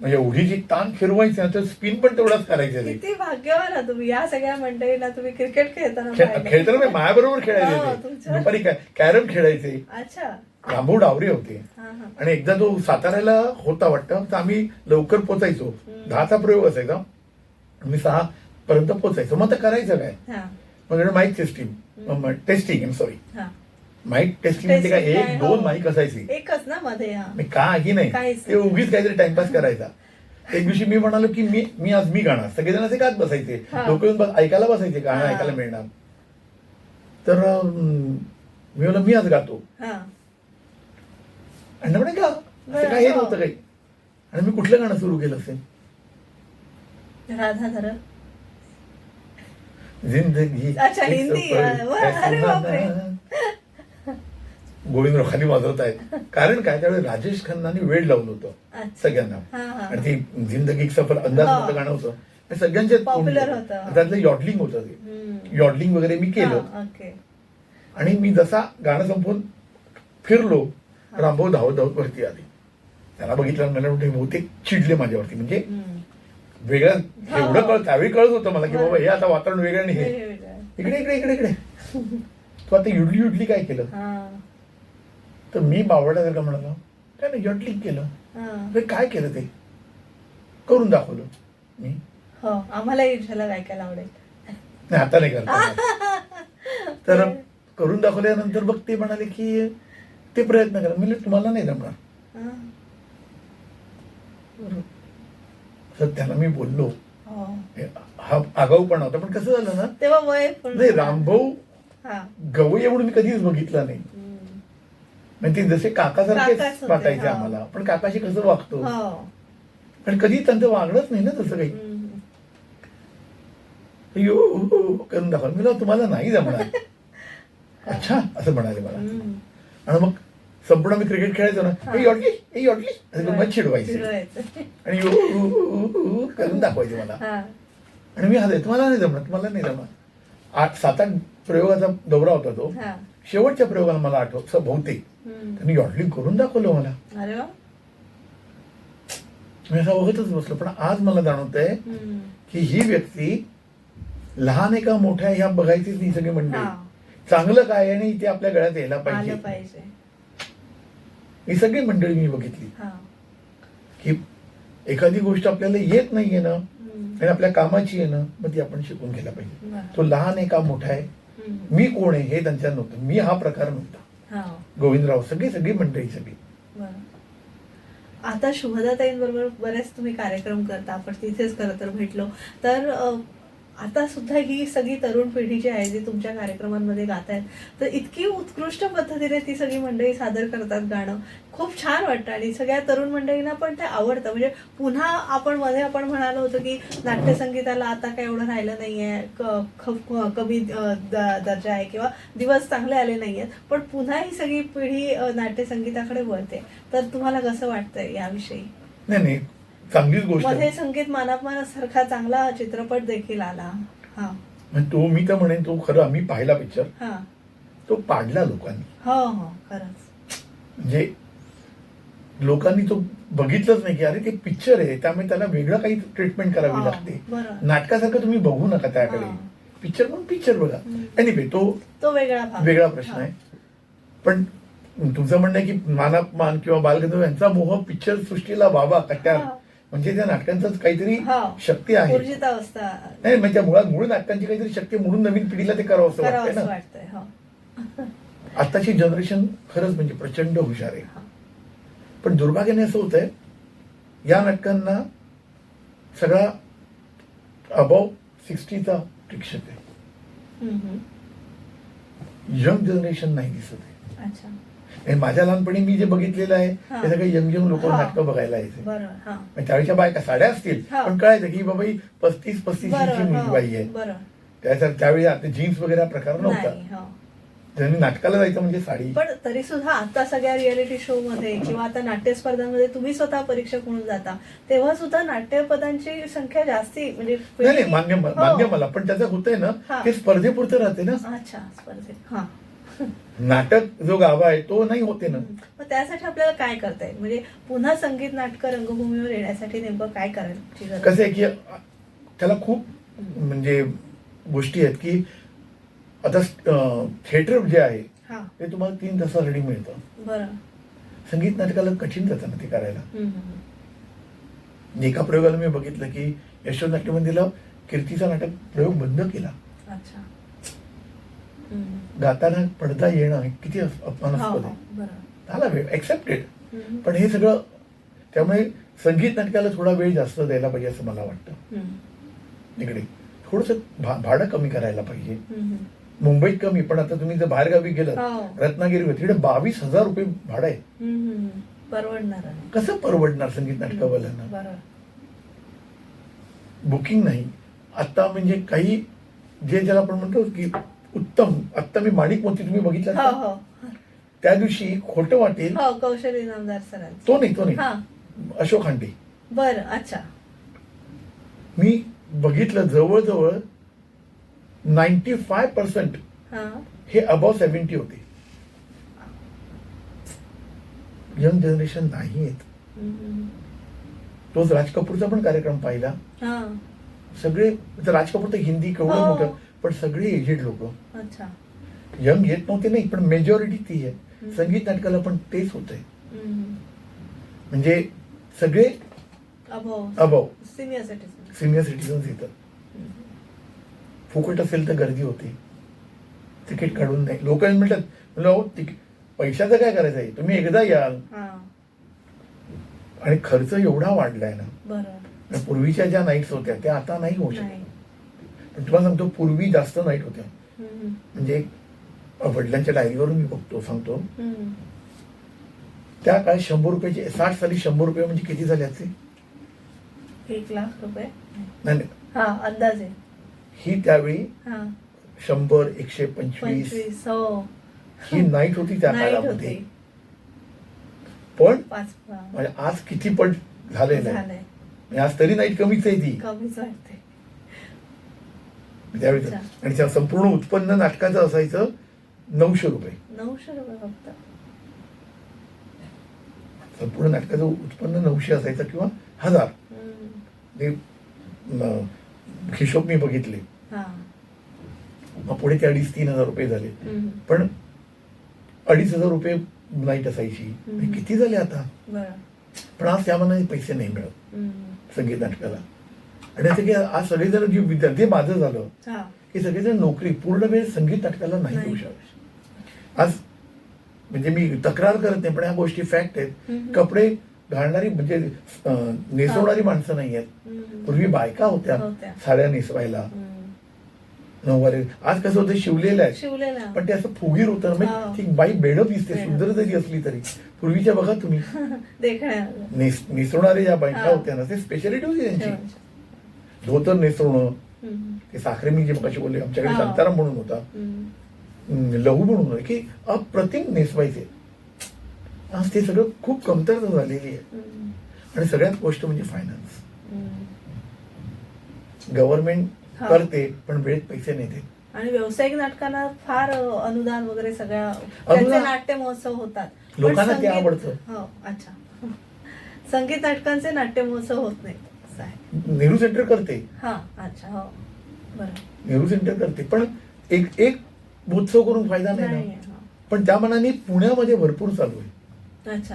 म्हणजे एवढी जी तान फिरवायची ना तर स्पिन पण तेवढाच करायचे. किती भाग्यवान आहात तुम्ही. या सगळ्या मंडळींना तुम्ही क्रिकेट खेळताना खेळताना माझ्याबरोबर खेळायचे. दुपारी कॅरम खेळायचे. अच्छा. रामभाऊ डावरे होते. आणि एकदा तो साताऱ्याला होता वाटतं तर आम्ही लवकर पोचायचो. 10चा प्रयोग असायचा. मी 6 पर्यंत पोचायचो. मग तर करायचं काय मग mic testing sorry mic testing म्हणजे काय 1-2 माईक असायचे. एकच ना मध्ये. काही नाही ते उगीच काहीतरी टाइमपास करायचा. एक दिवशी मी म्हणालो की मी आज गाणार. सगळेजण असे गात बसायचे. लोक येऊन ऐकायला बसायचे. गाणं ऐकायला मिळणार. तर मी म्हणलं मी आज गातो. आणि म्हणे का असं काही नव्हतं काही. आणि मी कुठलं गाणं सुरू केलं असेल. राधा जिंदगी गोविंदराव खाली वाजवत आहेत. कारण काय त्यावेळेस राजेश खन्नाने वेळ लावलं होतं सगळ्यांना. आणि ती जिंदगी सफर अंदाज होतं गाणं होतं. सगळ्यांचे त्यातलं यॉडलिंग होतं. ते यॉडलिंग वगैरे मी केलं. आणि मी जसा गाणं संपवून फिरलो रामभाऊ धावत वरती आले. त्याला बघितलं मला वाटतं बहुतेक चिडले माझ्यावरती. म्हणजे वेगळं एवढं त्यावेळी कळत होतं मला की बाबा हे आता वातावरण वेगळं नाही. इकडे इकडे इकडे इकडे तू आता युडली काय केलं. तर मी बावड्यासारखं म्हणालो काय नाही युडलिंग केलं. काय केलं ते करून दाखवलं मी. आम्हाला ऐकायला आवडेल. नाही आता नाही करता. तर करून दाखवल्यानंतर मग ते म्हणाले की ते प्रयत्न करा. म्हणजे तुम्हाला नाही जमणार. त्याला मी बोललो हा आगाऊपणा होता. पण कसं झालं ना तेव्हा वय नाही रामभाऊ गवई म्हणून मी कधीच बघितलं नाही. म्हणजे ते जसे काकासारखेच वाटायचे आम्हाला. पण काकाशी कसं वागतो पण कधी त्यांचं वागणंच नाही ना तसं काही. करून दाखवा. मी तुम्हाला नाही जमणार. अच्छा असं म्हणाले मला. आणि मग संपूर्ण मी क्रिकेट खेळायचो ना हे योडली चिडवायचे आणि करून दाखवायचे मला. आणि मी हसायचो तुम्हाला नाही जमणार. 8-7 प्रयोगाचा दौरा होता तो. शेवटच्या प्रयोगाला मला आठवत बहुतेक त्यांनी यॉडलिंग करून दाखवलं मला. मी असं बघतच बसलो. पण आज मला जाणवत आहे की ही व्यक्ती लहान आहे का मोठ्या ह्या बघायचीच नाही सगळी मंडळी. चांगलं काय आणि ते आपल्या गळ्यात यायला पाहिजे. ही सगळी मंडळी मी बघितली की एखादी गोष्ट आपल्याला येत नाहीये ना आणि आपल्या कामाची आहे ना मग ती आपण शिकून घ्यायला पाहिजे. तो लहान आहे का मोठा आहे मी कोण आहे हे त्यांच्या नव्हतं. मी हा प्रकार नव्हता. हा. गोविंदराव सगळी मंडळी सगळी. बरं. आता शुभदाताईंबरोबर बरेच तुम्ही कार्यक्रम करता, आपण तिथेच खरं तर भेटलो. तर आता सुद्धा ही सगळी तरुण पिढी जी आहे जी तुमच्या कार्यक्रमांमध्ये गात आहेत, तर इतकी उत्कृष्ट पद्धतीने ती सगळी मंडळी सादर करतात गाणं, खूप छान वाटतं आणि सगळ्या तरुण मंडळींना पण ते आवडतं. म्हणजे पुन्हा आपण म्हणालो होतो की नाट्यसंगीताला आता काय एवढं राहिलं नाहीये, कमी दर्जा आहे किंवा दिवस चांगले आले नाहीयेत, पण पुन्हा ही सगळी पिढी नाट्यसंगीताकडे वळते. तर तुम्हाला कसं वाटतंय याविषयी? नाही, चांगलीच गोष्ट मध्ये आहे. संगीत मानापमानासारखा चांगला चित्रपट देखील आला. हा. म्हणजे तो मी तर म्हणेन तो खरं आम्ही पाहिला पिक्चर, हा. तो पाडला लोकांनी. हो हो, खरंच. म्हणजे लोकांनी तो बघितलंच नाही की अरे ते पिक्चर आहे, त्यामुळे त्याला वेगळं काही ट्रीटमेंट करावी लागते. बरं. नाटकासारखं तुम्ही बघू नका त्याकडे. पिक्चर पण पिक्चर बघा. एनिवे तो वेगळा प्रश्न आहे. पण तुमचं म्हणणं आहे की मानापमान किंवा बालगंधर्व यांचा मोह पिक्चर सृष्टीला व्हावा कट्ट्यावर, म्हणजे त्या नाटकांचं काहीतरी शक्ती आहे. नाही म्हणजे मूळ नाटकांची काहीतरी शक्ती म्हणून नवीन पिढीला ते करावं असं वाटतंय ना. आताची जनरेशन खरंच म्हणजे प्रचंड हुशार आहे. पण दुर्भाग्याने असं होतंय, या नाटकांना सगळा अबाव 60चा प्रेक्षक आहे. यंग जनरेशन नाही दिसत आहे. माझ्या लहानपणी मी जे बघितलेलं आहे ते सगळे यंग लोक नाटकं बघायला यायचे. त्यावेळेच्या बायका साड्या असतील पण कळायचं की बाबा ही 35-35 मुलगी बाई आहे. त्यावेळी आता जीन्स वगैरे प्रकार नव्हता. त्यांनी नाटकाला जायचं म्हणजे साडी. पण तरी सुद्धा आता सगळ्या रियालिटी शो मध्ये किंवा आता नाट्य स्पर्धांमध्ये तुम्ही स्वतः परीक्षक म्हणून जाता, तेव्हा सुद्धा नाट्यपदांची संख्या जास्ती म्हणजे नाही मान्य मला, पण त्याचं होतंय ना ते स्पर्धेपुरतं राहते ना. अच्छा, स्पर्धेत. हा. नाटक जो गाभा आहे तो नाही होते ना. मग त्यासाठी आपल्याला काय करता येईल, म्हणजे पुन्हा संगीत नाटक रंगभूमीवर येण्यासाठी नेमकं काय करायची गरज? कसं आहे की त्याला खूप म्हणजे गोष्टी आहेत की आता थिएटर जे आहे ते तुम्हाला 3 तासासाठी मिळतं. बरं. संगीत नाटकाला कठीण जातं ना ते करायला. एका प्रयोगाला मी बघितलं की यशवंत नाट्य मंदिरला कीर्तीचा नाटक प्रयोग बंद केला. अच्छा. गाताना पडदा येणं किती अपमानास्पद आहे. झाला वेळ ऍक्सेप्टेड. पण हे सगळं त्यामुळे संगीत नाटकाला थोडा वेळ जास्त द्यायला पाहिजे असं मला वाटतं. इकडे थोडंसं भाडं कमी करायला पाहिजे. मुंबईत कमी, पण आता तुम्ही जर बाहेरगावी गेलं रत्नागिरी तिकडे 22,000 रुपये भाडं आहे. परवडणार कसं परवडणार संगीत नाटकावाल्यांना? बुकिंग नाही आता. म्हणजे काही जे ज्याला आपण म्हणतो की उत्तम, आता मी माणिक मोती तुम्ही बघितला त्या दिवशी खोटं वाटेल कौशल इनामदार सर, तो नाही अशोक हांडे. बरं. अच्छा. मी बघितलं जवळजवळ 95% हे अबाव 70 होते. यंग जनरेशन नाही आहेत. तोच राज कपूरचा पण कार्यक्रम पाहिला. सगळे राज कपूर तर हिंदी केवढं मोठं, पण सगळे एजेड लोक. यंग येत नव्हते नाही, पण मेजॉरिटी ती आहे. संगीत नाटकाला पण तेच होतंय. म्हणजे सगळे अबाव सिनियर सिटीजन्स येतात. फुकट असेल तर गर्दी होते, तिकीट काढून नाही. लोक म्हणतात पैशाचं काय करायचं आहे, तुम्ही एकदा याल. आणि खर्च एवढा वाढलाय ना. पूर्वीच्या ज्या नाईट्स होत्या त्या आता नाही होऊ शकत. पण तुम्हाला सांगतो पूर्वी जास्त नाईट होत्या. म्हणजे वडिलांच्या डायरीवरून मी बघतो सांगतो, त्या काळात 100 रुपयाचे 60 साली 100 रुपये म्हणजे किती झाले असते? 1,00,000 रुपये नाही अंदाजे. ही त्यावेळी 100, 125 ही नाईट होती त्या काळामध्ये. पण म्हणजे आज किती पट झालेलं आहे. आज तरी नाईट कमीच आहे ती त्यावेळी. आणि त्या संपूर्ण उत्पन्न नाटकाचं असायचं 900 रुपये. 900 रुपये फक्त. संपूर्ण नाटकाचं उत्पन्न 900 असायचं किंवा 1000. हिशोब मी बघितले. मग पुढे ते 2,500-3,000 रुपये झाले. पण 2,500 रुपये नाईट असायची. किती झाले आता? पण आज त्या मनाने पैसे नाही मिळत संगीत नाटकाला. आणि असं की आज सगळेजण जे विद्यार्थी माझं झालं की सगळेजण नोकरी पूर्ण वेळ संगीत नाटकाला नाही देऊ शकत. आज म्हणजे मी तक्रार करत नाही, पण ह्या गोष्टी फॅक्ट आहेत. हम्म. कपडे घालणारी म्हणजे नेसवणारी माणसं नाही आहेत. हम्म. पूर्वी बायका होत्या होत्या. साड्या नेसवायला, हम्म. नऊवारी. आज कसं होतं, शिवलेलं आहे शिवलेला पण ते असं फुगीर होतं ना, हो. म्हणजे ती बाई बेडप दिसते, बेडप. सुंदर जरी असली तरी. पूर्वीच्या बघा तुम्ही देखण्या नेसवणारे ज्या बायका हा. होत्या ना, ते स्पेशालिटी होती त्यांची. धोतर नेसवणं, ते साखरे मी जे मगाशी बोलले, आमच्याकडे हा. संताराम म्हणून होता, लहू म्हणून होता, की अप्रतिम नेसवायचे. आज ते सगळं खूप कमतरता झालेली आहे. आणि सगळ्यात गोष्ट म्हणजे फायनान्स. गव्हर्नमेंट हा. करते पण वेळेत पैसे नाही देत. आणि व्यावसायिक नाटकांना फार अनुदान वगैरे सगळ्या अनुदान- त्यांचे नाट्य महोत्सव होतात. पण लोकांना ते संगीत- आवडतं. हो, अच्छा. संगीत नाटकांचे नाट्य महोत्सव होत नाही असं आहे. नेहरू सेंटर करते, हा, अच्छा, हो, बरं. नेहरू सेंटर करते, पण एक महोत्सव करून फायदा नाही नाही, ना. हा. पण त्या मनाने पुण्यामध्ये भरपूर चालू आहे, अच्छा,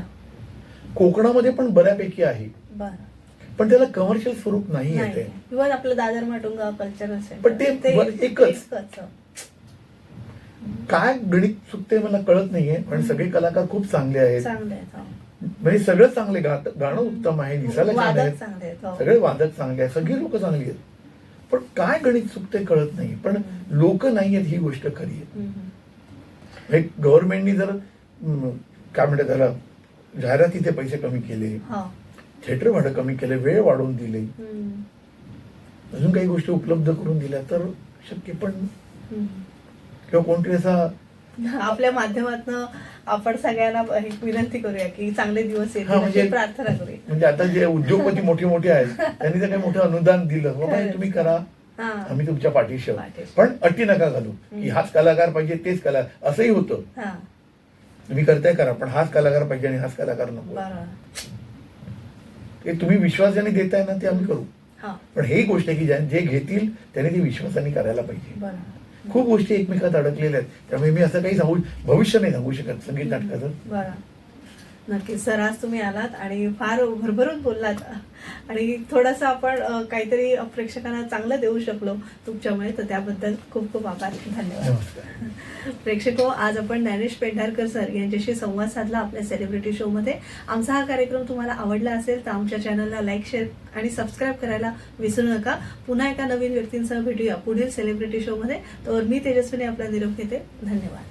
कोकणामध्ये पण बऱ्यापैकी आहे, बरं. पण त्याला कमर्शियल स्वरूप नाही नाही, येते. इव्हन आपलं दादर माटुंगा कल्चरल सेंटर पण ते एकच. हो. काय गणित चुकते मला कळत नाहीये, पण सगळे कलाकार खूप चांगले आहेत. चांगले आहेत, हो. म्हणजे सगळं चांगले, गाणं उत्तम आहे, दिसायला छान वादक आहेत, चांगले आहेत, हो. सगळे वादक चांगले आहेत, सगळी लोक चांगली आहेत. पण काय गणित चुकते कळत नाही. पण लोक नाही आहेत, ही गोष्ट खरी आहे. हम्म. गव्हर्नमेंटनी जर काय म्हणतात त्याला, जाहिरातीचे पैसे कमी केले, हो. थिएटर भाडं कमी केले, वेळ वाढवून दिले, हम्म. अजून काही गोष्टी उपलब्ध करून दिल्या तर शक्य. पण हम्म. किंवा कोणतरी असा आपल्या माध्यमातून आपण सगळ्यांना एक विनंती करूया की चांगले दिवस हा, येतील म्हणजे- अशी प्रार्थना करूया. म्हणजे आता जे उद्योगपती मोठे मोठे आहेत त्यांनी जर काही मोठं अनुदान दिलं, बाबा हे तुम्ही करा, हा. आम्ही तुमच्या पाठीशी आहोत. पाठीशी. पण अटी नका घालू की हाच कलाकार पाहिजे तेच कलाकार, असंही होतं. हा, तुम्ही करताय करा, पण हाच कलाकार पाहिजे आणि हाच कलाकार नको. बरं. हे तुम्ही विश्वासाने देताय ना, ते आम्ही करू. हा, पण ही गोष्ट आहे की जे घेतील त्यांनी ती विश्वासाने करायला पाहिजे. बरं. खूप गोष्टी एकमेकात अडकलेल्या आहेत, त्यामुळे मी असं काही सांगू, भविष्य नाही सांगू शकत संगीत नाटकाचं. बरं. नक्कीच सर, आज तुम्ही आलात आणि फार भरभरून बोललात आणि थोडंसं आपण काहीतरी प्रेक्षकांना चांगलं देऊ शकलो तुमच्यामुळे, तर त्याबद्दल खूप खूप आभार, धन्यवाद. नमस्कार. प्रेक्षको, आज आपण ज्ञानेश पेंढारकर सर यांच्याशी संवाद साधला आपल्या सेलिब्रिटी शो मध्ये. आमचा हा कार्यक्रम तुम्हाला आवडला असेल तर आमच्या चॅनलला लाईक, शेअर आणि सबस्क्राईब करायला विसरू नका. पुन्हा एका नवीन व्यक्तींसह भेटूया पुढील सेलिब्रिटी शो मध्ये. तर मी तेजस्विनी आपला निरोप घेते. धन्यवाद.